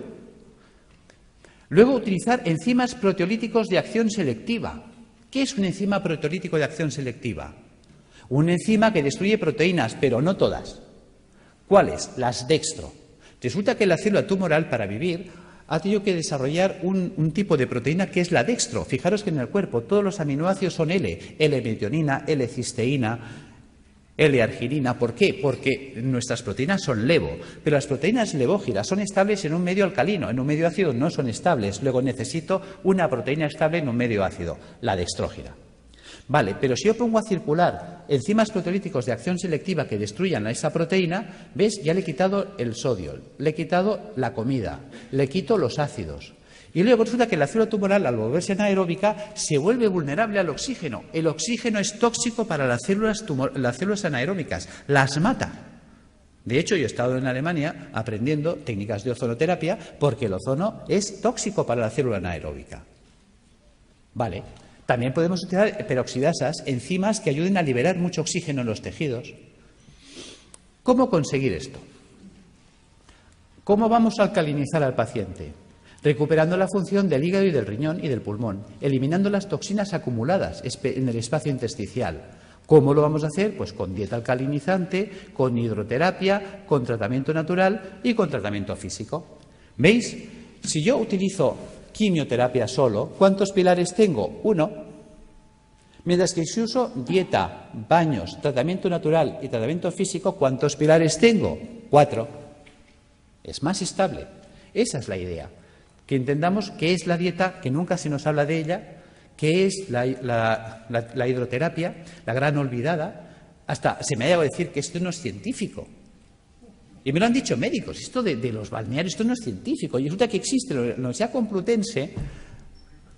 Luego, utilizar enzimas proteolíticos de acción selectiva. ¿Qué es un enzima proteolítico de acción selectiva? Una enzima que destruye proteínas, pero no todas. ¿Cuáles? Las dextro. Resulta que la célula tumoral, para vivir, ha tenido que desarrollar un tipo de proteína que es la dextro. Fijaros que en el cuerpo todos los aminoácidos son L-metionina, L-cisteína, L-arginina. ¿Por qué? Porque nuestras proteínas son levo, pero las proteínas levógiras son estables en un medio alcalino, en un medio ácido no son estables. Luego necesito una proteína estable en un medio ácido, la dextrógira. Vale, pero si yo pongo a circular enzimas proteolíticos de acción selectiva que destruyan a esa proteína, ¿ves? Ya le he quitado el sodio, le he quitado la comida, le quito los ácidos. Y luego resulta que la célula tumoral, al volverse anaeróbica, se vuelve vulnerable al oxígeno. El oxígeno es tóxico para las células anaeróbicas, las mata. De hecho, yo he estado en Alemania aprendiendo técnicas de ozonoterapia porque el ozono es tóxico para la célula anaeróbica. Vale. También podemos utilizar peroxidasas, enzimas que ayuden a liberar mucho oxígeno en los tejidos. ¿Cómo conseguir esto? ¿Cómo vamos a alcalinizar al paciente? Recuperando la función del hígado y del riñón y del pulmón, eliminando las toxinas acumuladas en el espacio intersticial. ¿Cómo lo vamos a hacer? Pues con dieta alcalinizante, con hidroterapia, con tratamiento natural y con tratamiento físico. ¿Veis? Si yo utilizo quimioterapia solo, ¿cuántos pilares tengo? 1. Mientras que si uso dieta, baños, tratamiento natural y tratamiento físico, ¿cuántos pilares tengo? 4. Es más estable. Esa es la idea. Que entendamos qué es la dieta, que nunca se nos habla de ella, qué es la hidroterapia, la gran olvidada. Hasta se me ha llegado a decir que esto no es científico. Y me lo han dicho médicos, esto de los balnearios, esto no es científico. Y resulta que existe en la Universidad Complutense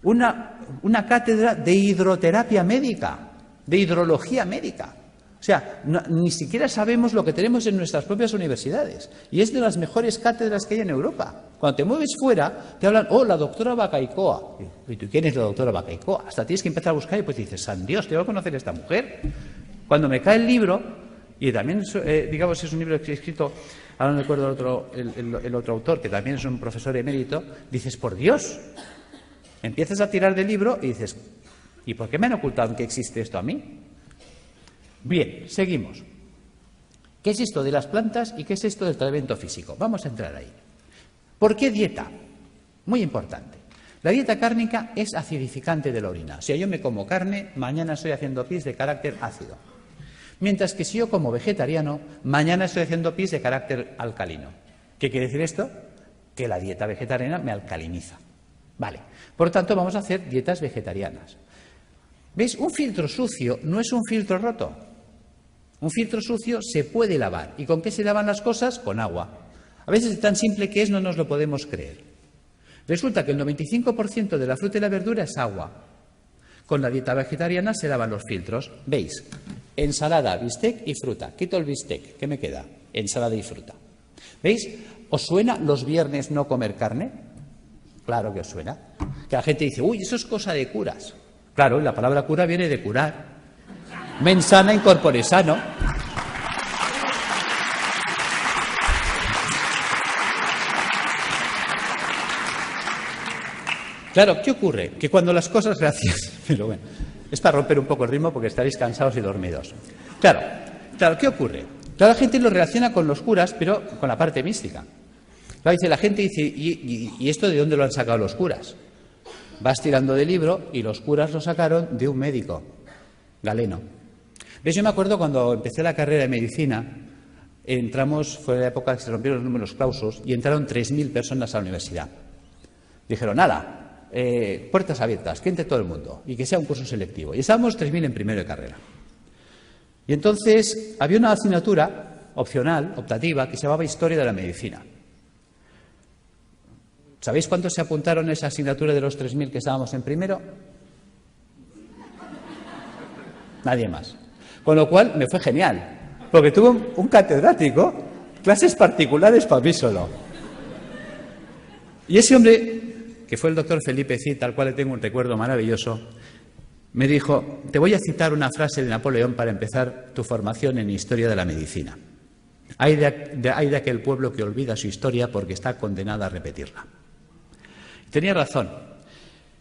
una cátedra de hidroterapia médica, de hidrología médica. O sea, ni siquiera sabemos lo que tenemos en nuestras propias universidades. Y es de las mejores cátedras que hay en Europa. Cuando te mueves fuera, te hablan, la doctora Bacaicoa. ¿Y tú quién es la doctora Bacaicoa? Hasta tienes que empezar a buscar y pues dices, ¡san Dios, tengo que conocer a esta mujer! Cuando me cae el libro, y también, digamos, es un libro que he escrito, ahora no recuerdo el otro autor, que también es un profesor emérito, dices, ¡por Dios! Empiezas a tirar del libro y dices, ¿y por qué me han ocultado que existe esto a mí? Bien, seguimos. ¿Qué es esto de las plantas y qué es esto del tratamiento físico? Vamos a entrar ahí. ¿Por qué dieta? Muy importante. La dieta cárnica es acidificante de la orina. Si yo me como carne, mañana estoy haciendo pis de carácter ácido. Mientras que si yo como vegetariano, mañana estoy haciendo pis de carácter alcalino. ¿Qué quiere decir esto? Que la dieta vegetariana me alcaliniza. Vale. Por lo tanto, vamos a hacer dietas vegetarianas. ¿Veis? Un filtro sucio no es un filtro roto. Un filtro sucio se puede lavar. ¿Y con qué se lavan las cosas? Con agua. A veces tan simple que es no nos lo podemos creer. Resulta que el 95% de la fruta y la verdura es agua. Con la dieta vegetariana se lavan los filtros. ¿Veis? Ensalada, bistec y fruta. Quito el bistec. ¿Qué me queda? Ensalada y fruta. ¿Veis? ¿Os suena los viernes no comer carne? Claro que os suena. Que la gente dice, uy, eso es cosa de curas. Claro, la palabra cura viene de curar. Mens sana in corpore sano. Claro, ¿qué ocurre? Que cuando las cosas, gracias, pero bueno, es para romper un poco el ritmo porque estaréis cansados y dormidos. Claro, ¿qué ocurre? Claro, la gente lo relaciona con los curas, pero con la parte mística. Claro, la gente dice, ¿y esto de dónde lo han sacado los curas? Vas tirando del libro y los curas lo sacaron de un médico, Galeno. ¿Ves? Yo me acuerdo cuando empecé la carrera de medicina, fue la época que se rompieron los números clausus y entraron 3.000 personas a la universidad. Dijeron, ¡hala! Puertas abiertas, que entre todo el mundo y que sea un curso selectivo. Y estábamos 3.000 en primero de carrera. Y entonces había una asignatura opcional, optativa, que se llamaba Historia de la Medicina. ¿Sabéis cuántos se apuntaron a esa asignatura de los 3.000 que estábamos en primero? Nadie más. Con lo cual me fue genial, porque tuve un catedrático, clases particulares para mí solo. Y ese hombre, que fue el doctor Felipe Cid, al cual le tengo un recuerdo maravilloso, me dijo, te voy a citar una frase de Napoleón para empezar tu formación en historia de la medicina. Hay de aquel pueblo que olvida su historia porque está condenado a repetirla. Tenía razón.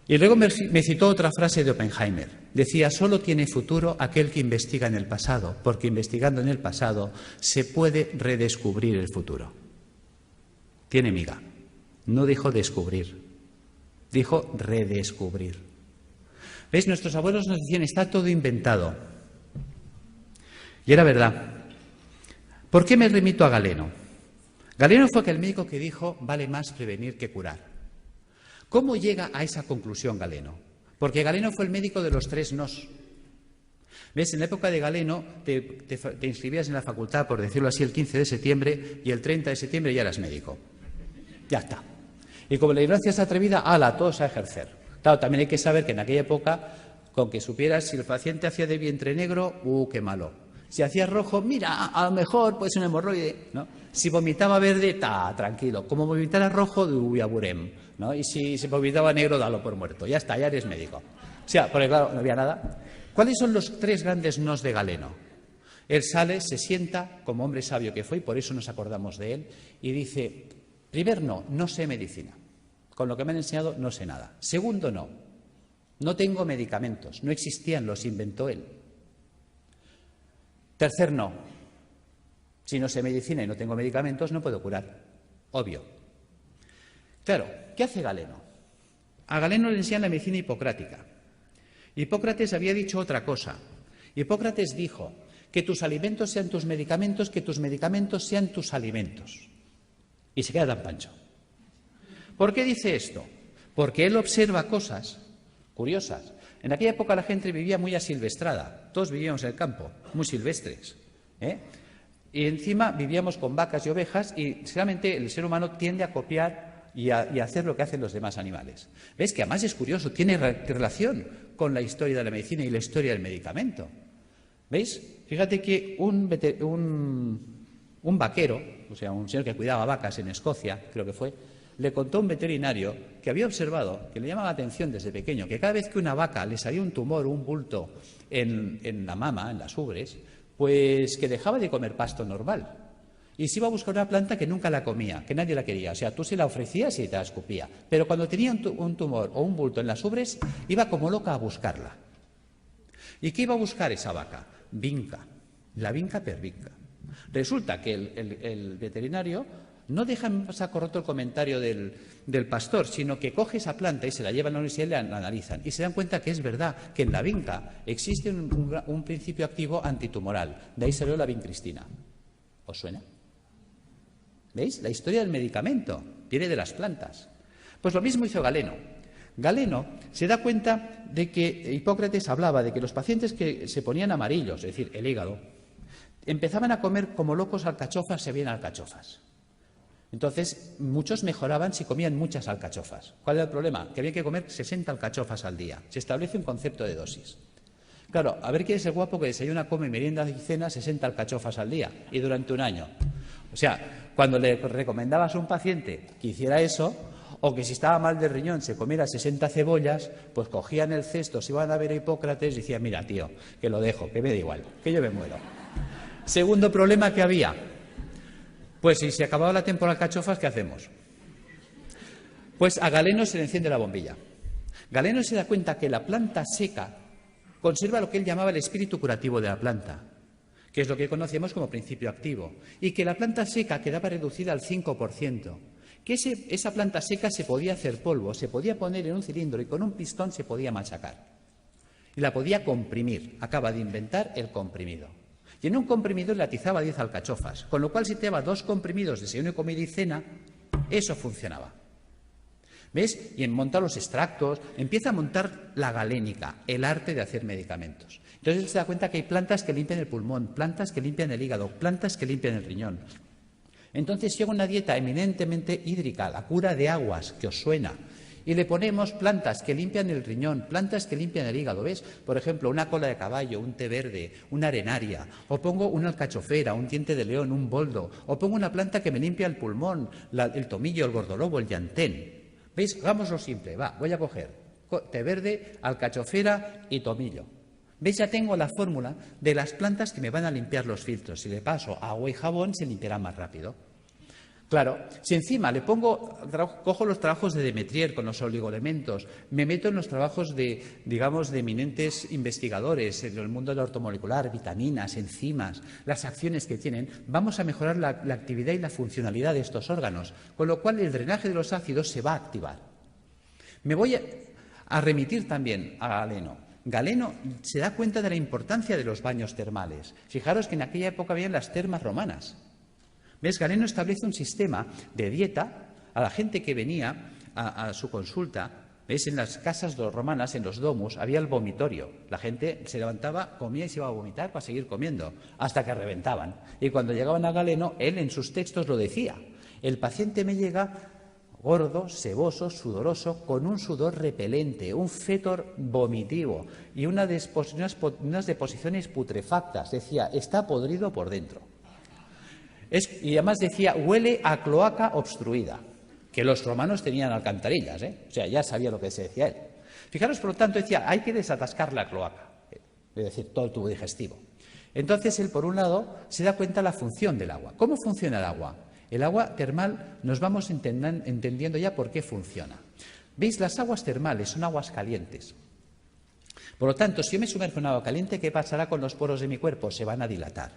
Y luego me citó otra frase de Oppenheimer. Decía, solo tiene futuro aquel que investiga en el pasado, porque investigando en el pasado se puede redescubrir el futuro. Tiene miga. No dijo descubrir, dijo redescubrir. ¿Veis? Nuestros abuelos nos decían, está todo inventado. Y era verdad. ¿Por qué me remito a Galeno? Galeno fue aquel médico que dijo, vale más prevenir que curar. ¿Cómo llega a esa conclusión Galeno? Porque Galeno fue el médico de los 3 nos. ¿Ves? En la época de Galeno te inscribías en la facultad, por decirlo así, el 15 de septiembre y el 30 de septiembre ya eras médico. Ya está. Y como la ignorancia es atrevida, ¡hala! Todos a ejercer. Claro, también hay que saber que en aquella época, con que supieras si el paciente hacía de vientre negro, qué malo. Si hacía rojo, mira, a lo mejor puede ser un hemorroide, ¿no? Si vomitaba verde, tranquilo. Como vomitara rojo, aburem, ¿no? Y si se vomitaba negro, dalo por muerto. Ya está, ya eres médico. O sea, porque claro, no había nada. ¿Cuáles son los 3 grandes nos de Galeno? Él sale, se sienta, como hombre sabio que fue, y por eso nos acordamos de él, y dice, Primero, no sé medicina. Con lo que me han enseñado no sé nada. Segundo, no tengo medicamentos. No existían, los inventó él. Tercer, no. Si no sé medicina y no tengo medicamentos, no puedo curar. Obvio. Claro, ¿qué hace Galeno? A Galeno le enseñan la medicina hipocrática. Hipócrates había dicho otra cosa. Hipócrates dijo que tus alimentos sean tus medicamentos, que tus medicamentos sean tus alimentos. Y se queda tan pancho. ¿Por qué dice esto? Porque él observa cosas curiosas. En aquella época la gente vivía muy asilvestrada. Todos vivíamos en el campo, muy silvestres. Y encima vivíamos con vacas y ovejas y realmente el ser humano tiende a copiar y a hacer lo que hacen los demás animales. ¿Ves? Que además es curioso, tiene relación con la historia de la medicina y la historia del medicamento. ¿Veis? Fíjate que un vaquero, o sea, un señor que cuidaba vacas en Escocia, creo que fue, le contó a un veterinario que había observado, que le llamaba la atención desde pequeño, que cada vez que una vaca le salía un tumor o un bulto en la mama, en las ubres, pues que dejaba de comer pasto normal. Y se iba a buscar una planta que nunca la comía, que nadie la quería. O sea, tú se la ofrecías y te la escupía. Pero cuando tenía un tumor o un bulto en las ubres, iba como loca a buscarla. ¿Y qué iba a buscar esa vaca? Vinca. La vinca per vinca. Resulta que el veterinario no deja en saco roto el comentario del pastor, sino que coge esa planta y se la lleva a la universidad y la analizan. Y se dan cuenta que es verdad que en la vinca existe un principio activo antitumoral. De ahí salió la vincristina. ¿Os suena? ¿Veis? La historia del medicamento viene de las plantas. Pues lo mismo hizo Galeno. Galeno se da cuenta de que Hipócrates hablaba de que los pacientes que se ponían amarillos, es decir, el hígado, empezaban a comer como locos alcachofas, se veían alcachofas. Entonces, muchos mejoraban si comían muchas alcachofas. ¿Cuál era el problema? Que había que comer 60 alcachofas al día. Se establece un concepto de dosis. Claro, a ver quién es el guapo que desayuna, come, merienda y cena 60 alcachofas al día y durante un año. O sea, cuando le recomendabas a un paciente que hiciera eso, o que si estaba mal del riñón se comiera 60 cebollas, pues cogían el cesto, se iban a ver a Hipócrates y decían, mira, tío, que lo dejo, que me da igual, que yo me muero. Segundo problema que había, pues si se acababa la temporada de alcachofas, ¿qué hacemos? Pues a Galeno se le enciende la bombilla. Galeno se da cuenta que la planta seca conserva lo que él llamaba el espíritu curativo de la planta, que es lo que conocemos como principio activo, y que la planta seca quedaba reducida al 5%, que esa planta seca se podía hacer polvo, se podía poner en un cilindro y con un pistón se podía machacar. Y la podía comprimir. Acaba de inventar el comprimido. Y en un comprimido le atizaba 10 alcachofas, con lo cual si te daba 2 comprimidos de desayuno, comida y cena, eso funcionaba. ¿Ves? Y en montar los extractos, empieza a montar la galénica, el arte de hacer medicamentos. Entonces él se da cuenta que hay plantas que limpian el pulmón, plantas que limpian el hígado, plantas que limpian el riñón. Entonces llega una dieta eminentemente hídrica, la cura de aguas, que os suena, y le ponemos plantas que limpian el riñón, plantas que limpian el hígado, ¿ves? Por ejemplo, una cola de caballo, un té verde, una arenaria, o pongo una alcachofera, un diente de león, un boldo, o pongo una planta que me limpia el pulmón, el tomillo, el gordolobo, el llantén. ¿Veis? Hagámoslo simple, va, voy a coger té verde, alcachofera y tomillo. ¿Veis? Ya tengo la fórmula de las plantas que me van a limpiar los filtros. Si le paso agua y jabón, se limpiará más rápido. Claro, si encima le cojo los trabajos de Demetrier con los oligoelementos, me meto en los trabajos de eminentes investigadores en el mundo de la ortomolecular, vitaminas, enzimas, las acciones que tienen, vamos a mejorar la actividad y la funcionalidad de estos órganos, con lo cual el drenaje de los ácidos se va a activar. Me voy a remitir también a Galeno. Galeno se da cuenta de la importancia de los baños termales. Fijaros que en aquella época habían las termas romanas. ¿Ves? Galeno establece un sistema de dieta a la gente que venía a su consulta. ¿Ves? En las casas romanas, en los domus, había el vomitorio. La gente se levantaba, comía y se iba a vomitar para seguir comiendo, hasta que reventaban. Y cuando llegaban a Galeno, él en sus textos lo decía. El paciente me llega gordo, seboso, sudoroso, con un sudor repelente, un fétor vomitivo y unas deposiciones putrefactas. Decía, está podrido por dentro. Y además decía, huele a cloaca obstruida, que los romanos tenían alcantarillas, O sea, ya sabía lo que se decía él. Fijaros, por lo tanto, decía, hay que desatascar la cloaca, es decir, todo el tubo digestivo. Entonces, él, por un lado, se da cuenta de la función del agua. ¿Cómo funciona el agua? El agua termal nos vamos entendiendo ya por qué funciona. ¿Veis? Las aguas termales son aguas calientes. Por lo tanto, si yo me sumerjo en agua caliente, ¿qué pasará con los poros de mi cuerpo? Se van a dilatar.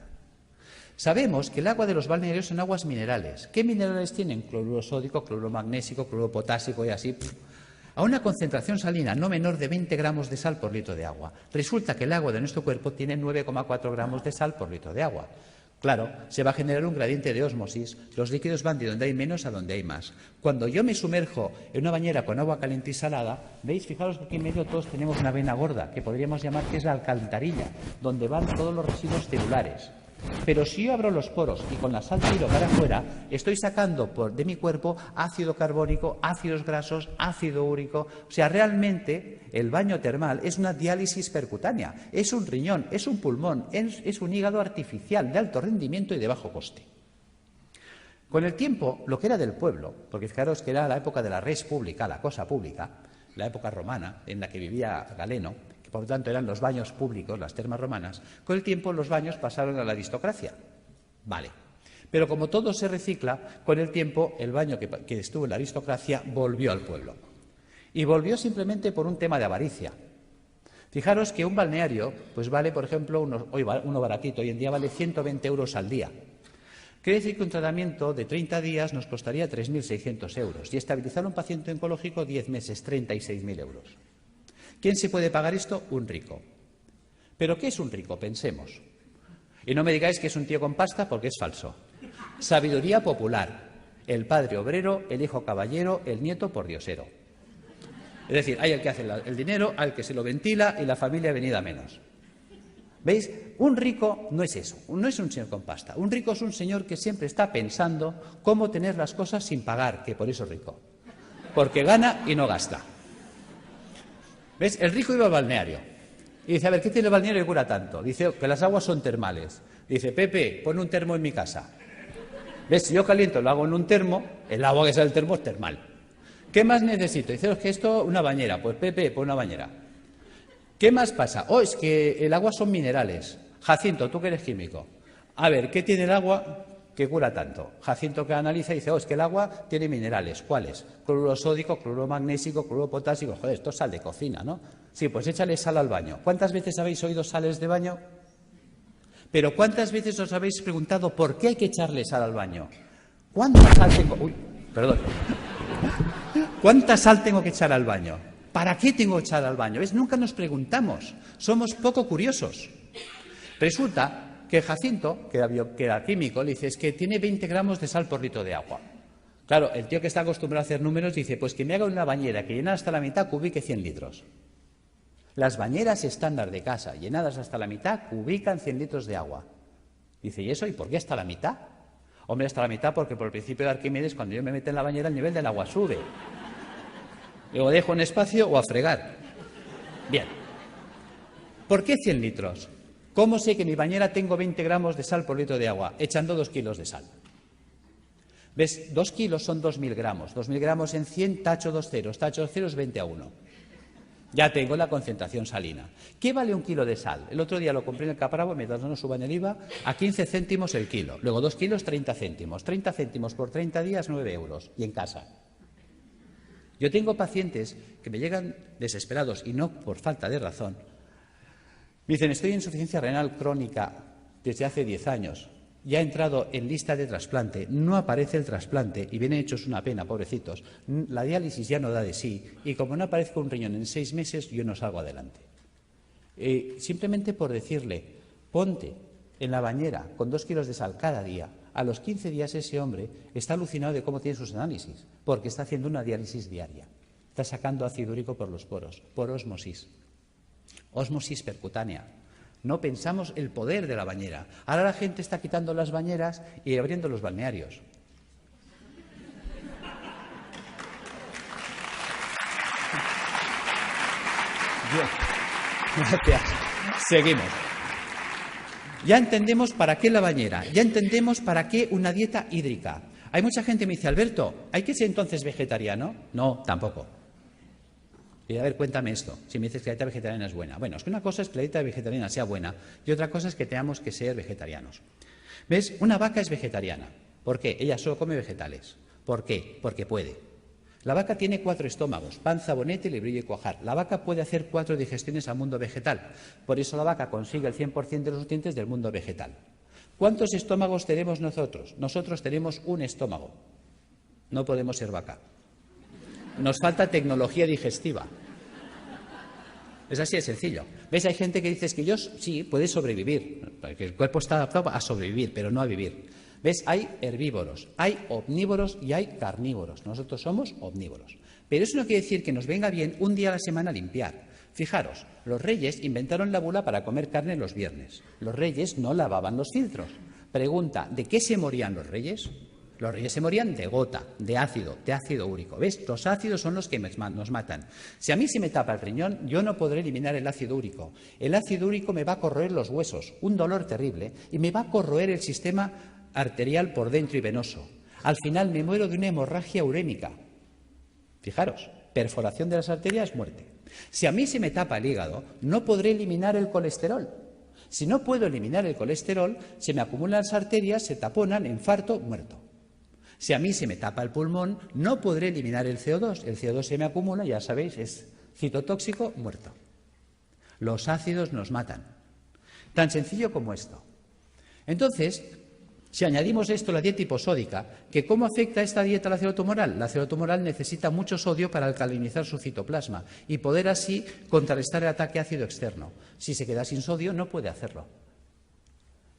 Sabemos que el agua de los balnearios son aguas minerales. ¿Qué minerales tienen? Cloruro sódico, cloruro magnésico, cloruro potásico y así. A una concentración salina no menor de 20 gramos de sal por litro de agua. Resulta que el agua de nuestro cuerpo tiene 9,4 gramos de sal por litro de agua. Claro, se va a generar un gradiente de ósmosis. Los líquidos van de donde hay menos a donde hay más. Cuando yo me sumerjo en una bañera con agua caliente y salada, ¿veis? Fijaros que aquí en medio todos tenemos una vena gorda, que podríamos llamar que es la alcantarilla, donde van todos los residuos celulares. Pero si yo abro los poros y con la sal tiro para afuera, estoy sacando de mi cuerpo ácido carbónico, ácidos grasos, ácido úrico. O sea, realmente el baño termal es una diálisis percutánea, es un riñón, es un pulmón, es un hígado artificial de alto rendimiento y de bajo coste. Con el tiempo, lo que era del pueblo, porque fijaros que era la época de la res pública, la cosa pública, la época romana en la que vivía Galeno, por lo tanto eran los baños públicos, las termas romanas, con el tiempo los baños pasaron a la aristocracia. Vale. Pero como todo se recicla, con el tiempo el baño que estuvo en la aristocracia volvió al pueblo. Y volvió simplemente por un tema de avaricia. Fijaros que un balneario pues vale, por ejemplo, uno baratito, hoy en día vale 120 euros al día. Quiere decir que un tratamiento de 30 días nos costaría 3.600 euros y estabilizar a un paciente oncológico 10 meses, 36.000 euros. ¿Quién se puede pagar esto? Un rico. ¿Pero qué es un rico? Pensemos. Y no me digáis que es un tío con pasta porque es falso. Sabiduría popular. El padre obrero, el hijo caballero, el nieto pordiosero. Es decir, hay el que hace el dinero, al que se lo ventila y la familia venida menos. ¿Veis? Un rico no es eso, no es un señor con pasta. Un rico es un señor que siempre está pensando cómo tener las cosas sin pagar, que por eso es rico. Porque gana y no gasta. ¿Ves? El rico iba al balneario y dice, a ver, ¿qué tiene el balneario que cura tanto? Dice que las aguas son termales. Dice, Pepe, pon un termo en mi casa. ¿Ves? Si yo caliento, lo hago en un termo, el agua que sale del termo es termal. ¿Qué más necesito? Dice, es que esto, una bañera. Pues Pepe, pon una bañera. ¿Qué más pasa? Oh, es que el agua son minerales. Jacinto, tú que eres químico. A ver, ¿qué tiene el agua que cura tanto? Jacinto que analiza y dice, oh, es que el agua tiene minerales. ¿Cuáles? Cloruro sódico, cloruro magnésico, cloruro potásico. Joder, esto es sal de cocina, ¿no? Sí, pues échale sal al baño. ¿Cuántas veces habéis oído sales de baño? Pero ¿cuántas veces os habéis preguntado por qué hay que echarle sal al baño? ¿Cuánta sal tengo? Uy, perdón. ¿Cuánta sal tengo que echar al baño? ¿Para qué tengo que echar al baño? ¿Ves? Nunca nos preguntamos. Somos poco curiosos. Resulta que Jacinto, que era químico, le dice, es que tiene 20 gramos de sal por litro de agua. Claro, el tío que está acostumbrado a hacer números dice, pues que me haga una bañera que llenada hasta la mitad cubique 100 litros. Las bañeras estándar de casa, llenadas hasta la mitad, cubican 100 litros de agua. Dice, ¿y eso? ¿Y por qué hasta la mitad? Hombre, hasta la mitad porque por el principio de Arquímedes, cuando yo me meto en la bañera, el nivel del agua sube. Luego dejo un espacio o a fregar. Bien. ¿Por qué 100 litros? ¿Cómo sé que en mi bañera tengo 20 gramos de sal por litro de agua? Echando 2 kilos de sal. ¿Ves? 2 kilos son 2.000 gramos. 2.000 gramos en 100, tacho 2 ceros. Tacho 2 ceros, 20 a 1. Ya tengo la concentración salina. ¿Qué vale un kilo de sal? El otro día lo compré en el Capravo, mientras no suban el IVA, a 15 céntimos el kilo. Luego 2 kilos, 30 céntimos. 30 céntimos por 30 días, 9 euros. Y en casa. Yo tengo pacientes que me llegan desesperados, y no por falta de razón. Me dicen, estoy en insuficiencia renal crónica desde hace 10 años. Ya he entrado en lista de trasplante, no aparece el trasplante y vienen hechos una pena, pobrecitos. La diálisis ya no da de sí y como no aparezca un riñón en 6 meses, yo no salgo adelante. Simplemente por decirle, ponte en la bañera con 2 kilos de sal cada día, a los 15 días ese hombre está alucinado de cómo tiene sus análisis, porque está haciendo una diálisis diaria. Está sacando ácido úrico por los poros, por ósmosis. Ósmosis percutánea. No pensamos el poder de la bañera. Ahora la gente está quitando las bañeras y abriendo los balnearios. Bien. Gracias. Seguimos. Ya entendemos para qué la bañera, ya entendemos para qué una dieta hídrica. Hay mucha gente que me dice, Alberto, ¿hay que ser entonces vegetariano? No, tampoco. Y a ver, cuéntame esto, si me dices que la dieta vegetariana es buena. Bueno, es que una cosa es que la dieta vegetariana sea buena y otra cosa es que tengamos que ser vegetarianos. ¿Ves? Una vaca es vegetariana. ¿Por qué? Ella solo come vegetales. ¿Por qué? Porque puede. La vaca tiene 4 estómagos, panza, bonete, librillo y cuajar. La vaca puede hacer 4 digestiones al mundo vegetal. Por eso la vaca consigue el 100% de los nutrientes del mundo vegetal. ¿Cuántos estómagos tenemos nosotros? Nosotros tenemos un estómago. No podemos ser vaca. Nos falta tecnología digestiva. Es así de sencillo. ¿Ves? Hay gente que dice que yo sí, puede sobrevivir, porque el cuerpo está adaptado a sobrevivir, pero no a vivir. ¿Ves? Hay herbívoros, hay omnívoros y hay carnívoros. Nosotros somos omnívoros. Pero eso no quiere decir que nos venga bien un día a la semana limpiar. Fijaros, los reyes inventaron la bula para comer carne los viernes. Los reyes no lavaban los filtros. Pregunta, ¿de qué se morían los reyes? Los reyes se morían de gota, de ácido úrico. ¿Ves? Los ácidos son los que nos matan. Si a mí se me tapa el riñón, yo no podré eliminar el ácido úrico. El ácido úrico me va a corroer los huesos, un dolor terrible, y me va a corroer el sistema arterial por dentro y venoso. Al final me muero de una hemorragia urémica. Fijaros, perforación de las arterias, muerte. Si a mí se me tapa el hígado, no podré eliminar el colesterol. Si no puedo eliminar el colesterol, se me acumulan las arterias, se taponan, infarto, muerto. Si a mí se me tapa el pulmón, no podré eliminar el CO2. El CO2 se me acumula, ya sabéis, es citotóxico, muerto. Los ácidos nos matan. Tan sencillo como esto. Entonces, si añadimos esto a la dieta hiposódica, ¿que cómo afecta esta dieta a la célula tumoral? La célula tumoral necesita mucho sodio para alcalinizar su citoplasma y poder así contrarrestar el ataque ácido externo. Si se queda sin sodio, no puede hacerlo.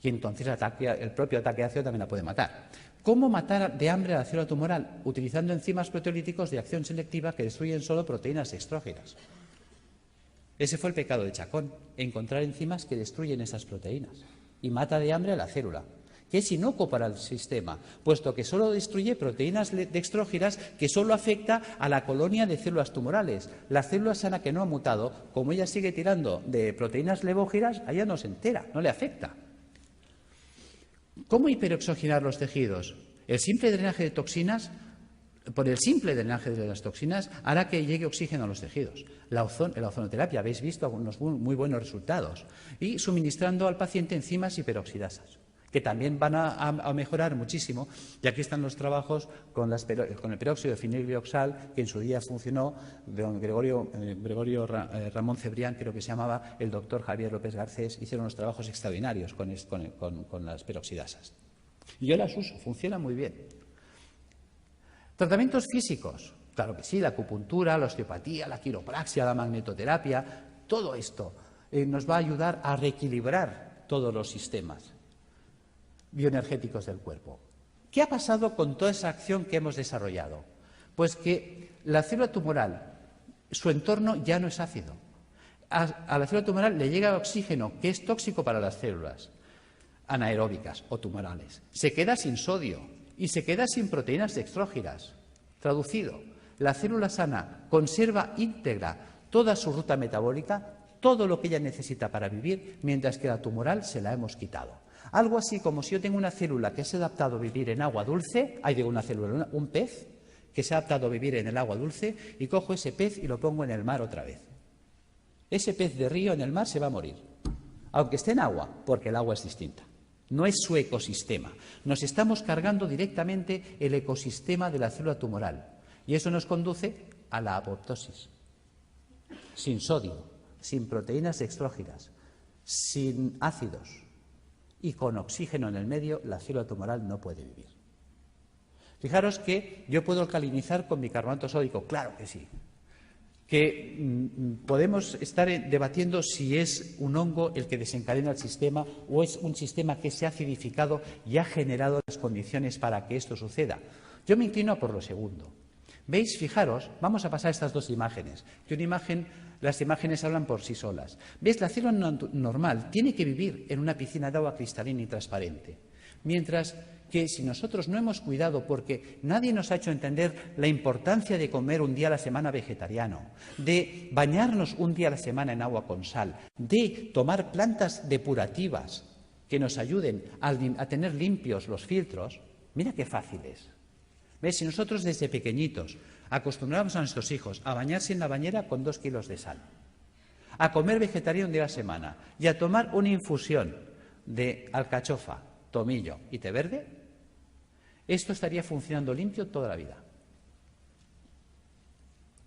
Y entonces el propio ataque ácido también la puede matar. ¿Cómo matar de hambre a la célula tumoral? Utilizando enzimas proteolíticos de acción selectiva que destruyen solo proteínas extrógenas. Ese fue el pecado de Chacón, encontrar enzimas que destruyen esas proteínas y mata de hambre a la célula, que es inocuo para el sistema, puesto que solo destruye proteínas dextrógenas que solo afecta a la colonia de células tumorales. La célula sana que no ha mutado, como ella sigue tirando de proteínas levógenas, a ella no se entera, no le afecta. ¿Cómo hiperoxigenar los tejidos? El simple drenaje de toxinas, por el simple drenaje de las toxinas, hará que llegue oxígeno a los tejidos. La ozonoterapia, habéis visto algunos muy buenos resultados. Y suministrando al paciente enzimas hiperoxidasas, que también van a mejorar muchísimo. Y aquí están los trabajos con el peróxido de fenilglioxal, que en su día funcionó, de don Gregorio Ramón Cebrián, creo que se llamaba, el doctor Javier López Garcés, hicieron unos trabajos extraordinarios con las peroxidasas. Y yo las uso, funcionan muy bien. Tratamientos físicos, claro que sí, la acupuntura, la osteopatía, la quiropraxia, la magnetoterapia, todo esto nos va a ayudar a reequilibrar todos los sistemas bioenergéticos del cuerpo. ¿Qué ha pasado con toda esa acción que hemos desarrollado? Pues que la célula tumoral, su entorno ya no es ácido. A la célula tumoral le llega oxígeno, que es tóxico para las células anaeróbicas o tumorales. Se queda sin sodio y se queda sin proteínas dextrógenas. Traducido, la célula sana conserva íntegra toda su ruta metabólica, todo lo que ella necesita para vivir, mientras que la tumoral se la hemos quitado. Algo así como si yo tengo una célula que se ha adaptado a vivir en agua dulce, un pez que se ha adaptado a vivir en el agua dulce, y cojo ese pez y lo pongo en el mar otra vez. Ese pez de río en el mar se va a morir, aunque esté en agua, porque el agua es distinta. No es su ecosistema. Nos estamos cargando directamente el ecosistema de la célula tumoral, y eso nos conduce a la apoptosis. Sin sodio, sin proteínas dextrógenas, sin ácidos y con oxígeno en el medio, la célula tumoral no puede vivir. Fijaros que yo puedo alcalinizar con bicarbonato sódico, claro que sí. Que podemos estar debatiendo si es un hongo el que desencadena el sistema o es un sistema que se ha acidificado y ha generado las condiciones para que esto suceda. Yo me inclino por lo segundo. ¿Veis? Fijaros, vamos a pasar estas dos imágenes. Las imágenes hablan por sí solas. ¿Ves? La célula normal tiene que vivir en una piscina de agua cristalina y transparente. Mientras que si nosotros no hemos cuidado, porque nadie nos ha hecho entender la importancia de comer un día a la semana vegetariano, de bañarnos un día a la semana en agua con sal, de tomar plantas depurativas que nos ayuden a tener limpios los filtros, mira qué fácil es. ¿Ves? Si nosotros desde pequeñitos acostumbramos a nuestros hijos a bañarse en la bañera con 2 kilos de sal, a comer vegetariano un día a la semana y a tomar una infusión de alcachofa, tomillo y té verde, esto estaría funcionando limpio toda la vida.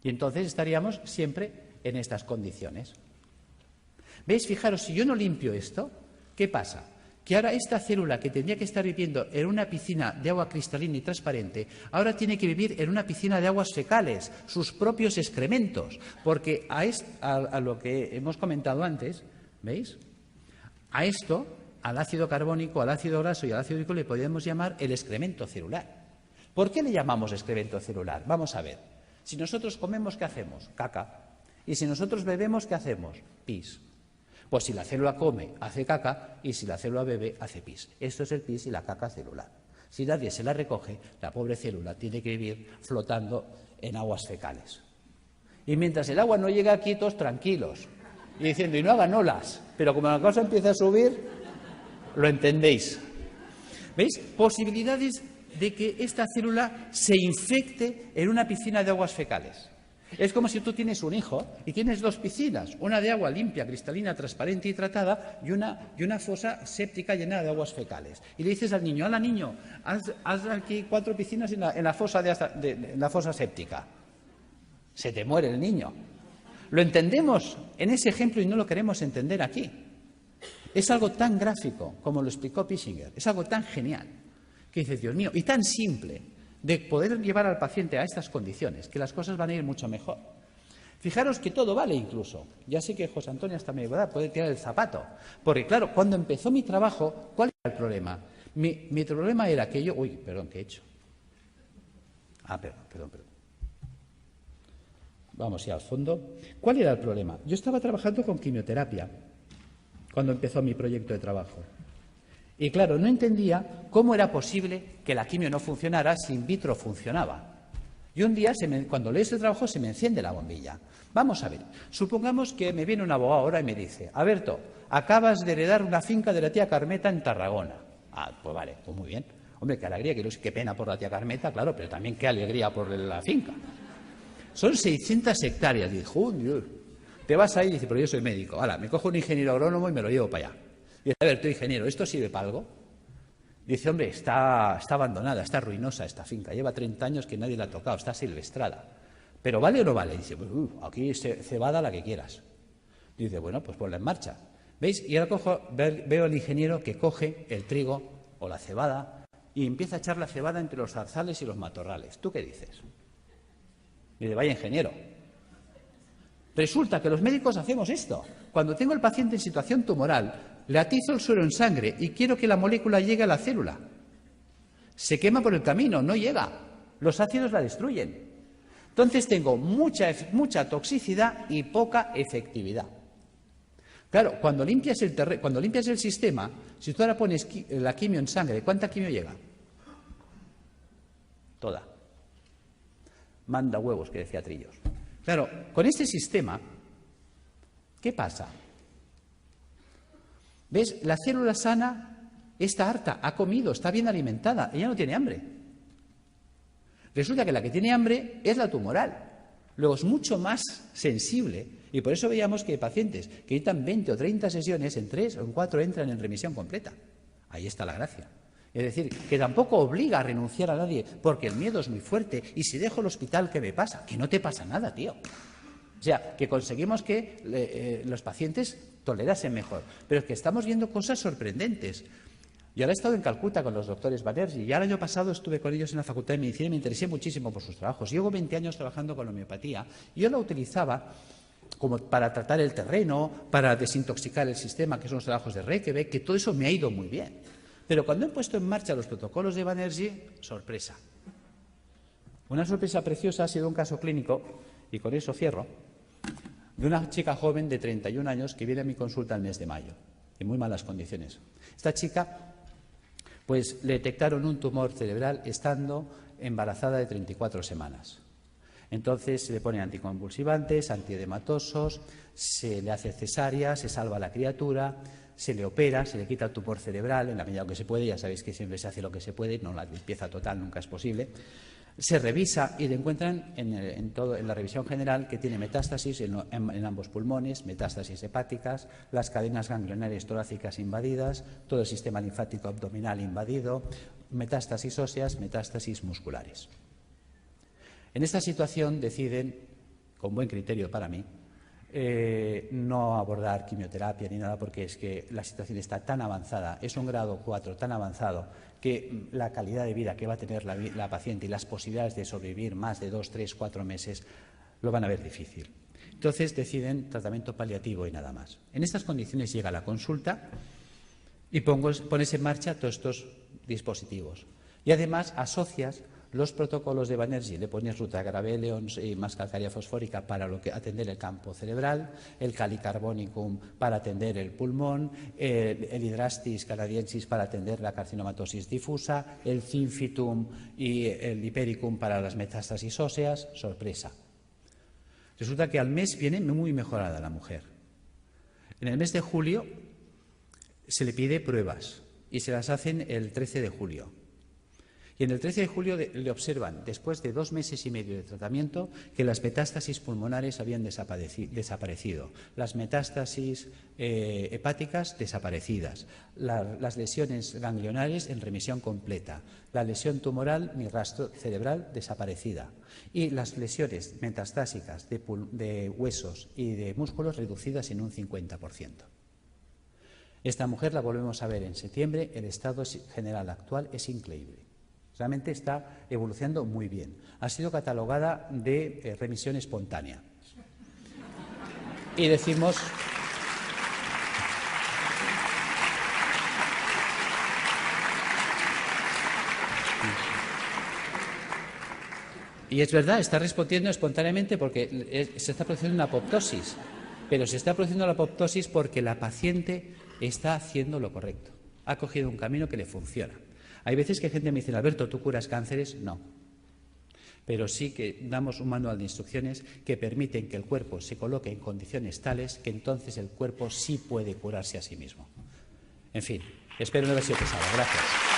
Y entonces estaríamos siempre en estas condiciones. ¿Veis? Fijaros, si yo no limpio esto, ¿qué pasa? Que ahora esta célula que tendría que estar viviendo en una piscina de agua cristalina y transparente, ahora tiene que vivir en una piscina de aguas fecales, sus propios excrementos, porque a lo que hemos comentado antes, ¿veis? A esto, al ácido carbónico, al ácido graso y al ácido úrico le podemos llamar el excremento celular. ¿Por qué le llamamos excremento celular? Vamos a ver. Si nosotros comemos, ¿qué hacemos? Caca. Y si nosotros bebemos, ¿qué hacemos? Pis. Pues si la célula come, hace caca, y si la célula bebe, hace pis. Esto es el pis y la caca celular. Si nadie se la recoge, la pobre célula tiene que vivir flotando en aguas fecales. Y mientras el agua no llega aquí, todos tranquilos, y diciendo, y no hagan olas. Pero como la cosa empieza a subir, lo entendéis. ¿Veis? Posibilidades de que esta célula se infecte en una piscina de aguas fecales. Es como si tú tienes un hijo y tienes dos piscinas, una de agua limpia, cristalina, transparente y tratada y una fosa séptica llena de aguas fecales. Y le dices al niño, ¡hala, niño, haz aquí 4 piscinas en la fosa séptica! Se te muere el niño. Lo entendemos en ese ejemplo y no lo queremos entender aquí. Es algo tan gráfico como lo explicó Pischinger, es algo tan genial que dices, Dios mío, y tan simple de poder llevar al paciente a estas condiciones, que las cosas van a ir mucho mejor. Fijaros que todo vale incluso. Ya sé que José Antonio hasta me puede tirar el zapato. Porque claro, cuando empezó mi trabajo, ¿cuál era el problema? Mi problema era que yo... Uy, perdón, ¿qué he hecho? Perdón. Vamos ya al fondo. ¿Cuál era el problema? Yo estaba trabajando con quimioterapia cuando empezó mi proyecto de trabajo. Y claro, no entendía cómo era posible que la quimio no funcionara si in vitro funcionaba. Y un día, cuando leo ese trabajo, se me enciende la bombilla. Vamos a ver, supongamos que me viene un abogado ahora y me dice, Alberto, acabas de heredar una finca de la tía Carmeta en Tarragona. Pues vale, pues muy bien. Hombre, qué alegría, qué pena por la tía Carmeta, claro, pero también qué alegría por la finca. Son 600 hectáreas. Dijo, Dios, te vas ahí y dices, pero yo soy médico. Ahora, me cojo un ingeniero agrónomo y me lo llevo para allá. Y dice, a ver, tú ingeniero, ¿esto sirve para algo? Dice, hombre, está abandonada, está ruinosa esta finca, lleva 30 años que nadie la ha tocado, está silvestrada. ¿Pero vale o no vale? Dice, pues aquí cebada la que quieras. Dice, bueno, pues ponla en marcha. ¿Veis? Y ahora veo al ingeniero que coge el trigo o la cebada y empieza a echar la cebada entre los zarzales y los matorrales. ¿Tú qué dices? Dice, vaya ingeniero. Resulta que los médicos hacemos esto. Cuando tengo al paciente en situación tumoral, le atizo el suero en sangre y quiero que la molécula llegue a la célula. Se quema por el camino, no llega. Los ácidos la destruyen. Entonces tengo mucha toxicidad y poca efectividad. Claro, cuando limpias el sistema, si tú ahora pones la quimio en sangre, ¿cuánta quimio llega? Toda. Manda huevos, que decía Trillos. Claro, con este sistema, ¿qué pasa? ¿Ves? La célula sana está harta, ha comido, está bien alimentada, ella no tiene hambre. Resulta que la que tiene hambre es la tumoral. Luego es mucho más sensible y por eso veíamos que pacientes que necesitan 20 o 30 sesiones, en 3 o en 4 entran en remisión completa. Ahí está la gracia. Es decir, que tampoco obliga a renunciar a nadie porque el miedo es muy fuerte y si dejo el hospital, ¿qué me pasa? Que no te pasa nada, tío. O sea, que conseguimos que los pacientes tolerasen mejor. Pero es que estamos viendo cosas sorprendentes. Yo ahora he estado en Calcuta con los doctores Banerjee y ya el año pasado estuve con ellos en la Facultad de Medicina y me interesé muchísimo por sus trabajos. Llevo 20 años trabajando con la homeopatía y yo la utilizaba como para tratar el terreno, para desintoxicar el sistema, que son los trabajos de Reykjavik, que todo eso me ha ido muy bien. Pero cuando he puesto en marcha los protocolos de Banerjee, sorpresa. Una sorpresa preciosa ha sido un caso clínico, y con eso cierro, de una chica joven de 31 años que viene a mi consulta el mes de mayo, en muy malas condiciones. Esta chica, pues le detectaron un tumor cerebral estando embarazada de 34 semanas. Entonces se le ponen anticonvulsivantes, antiedematosos, se le hace cesárea, se salva a la criatura, se le opera, se le quita el tumor cerebral en la medida que se puede, ya sabéis que siempre se hace lo que se puede, no la limpieza total nunca es posible. Se revisa y le encuentran en la revisión general que tiene metástasis en ambos pulmones, metástasis hepáticas, las cadenas ganglionarias torácicas invadidas, todo el sistema linfático abdominal invadido, metástasis óseas, metástasis musculares. En esta situación deciden, con buen criterio para mí, no abordar quimioterapia ni nada, porque es que la situación está tan avanzada, es un grado 4 tan avanzado que la calidad de vida que va a tener la paciente y las posibilidades de sobrevivir más de 2, 3, 4 meses lo van a ver difícil. Entonces deciden tratamiento paliativo y nada más. En estas condiciones llega la consulta y pones en marcha todos estos dispositivos. Y además asocias los protocolos de Banerjee, le pones Rutagraph y más calcárea fosfórica para atender el campo cerebral, el Calicarbonicum para atender el pulmón, el Hydrastis canadiensis para atender la carcinomatosis difusa, el Zinfitum y el Hipericum para las metástasis óseas. Sorpresa. Resulta que al mes viene muy mejorada la mujer. En el mes de julio se le pide pruebas y se las hacen el 13 de julio. Y en el 13 de julio le observan, después de 2 meses y medio de tratamiento, que las metástasis pulmonares habían desaparecido, las metástasis hepáticas desaparecidas, las lesiones ganglionares en remisión completa, la lesión tumoral ni rastro cerebral desaparecida y las lesiones metastásicas de huesos y de músculos reducidas en un 50%. Esta mujer la volvemos a ver en septiembre, el estado general actual es increíble. Realmente está evolucionando muy bien. Ha sido catalogada de remisión espontánea. Y decimos... Y es verdad, está respondiendo espontáneamente porque se está produciendo una apoptosis. Pero se está produciendo la apoptosis porque la paciente está haciendo lo correcto. Ha cogido un camino que le funciona. Hay veces que gente me dice, Alberto, ¿tú curas cánceres? No. Pero sí que damos un manual de instrucciones que permiten que el cuerpo se coloque en condiciones tales que entonces el cuerpo sí puede curarse a sí mismo. En fin, espero no haber sido pesado. Gracias.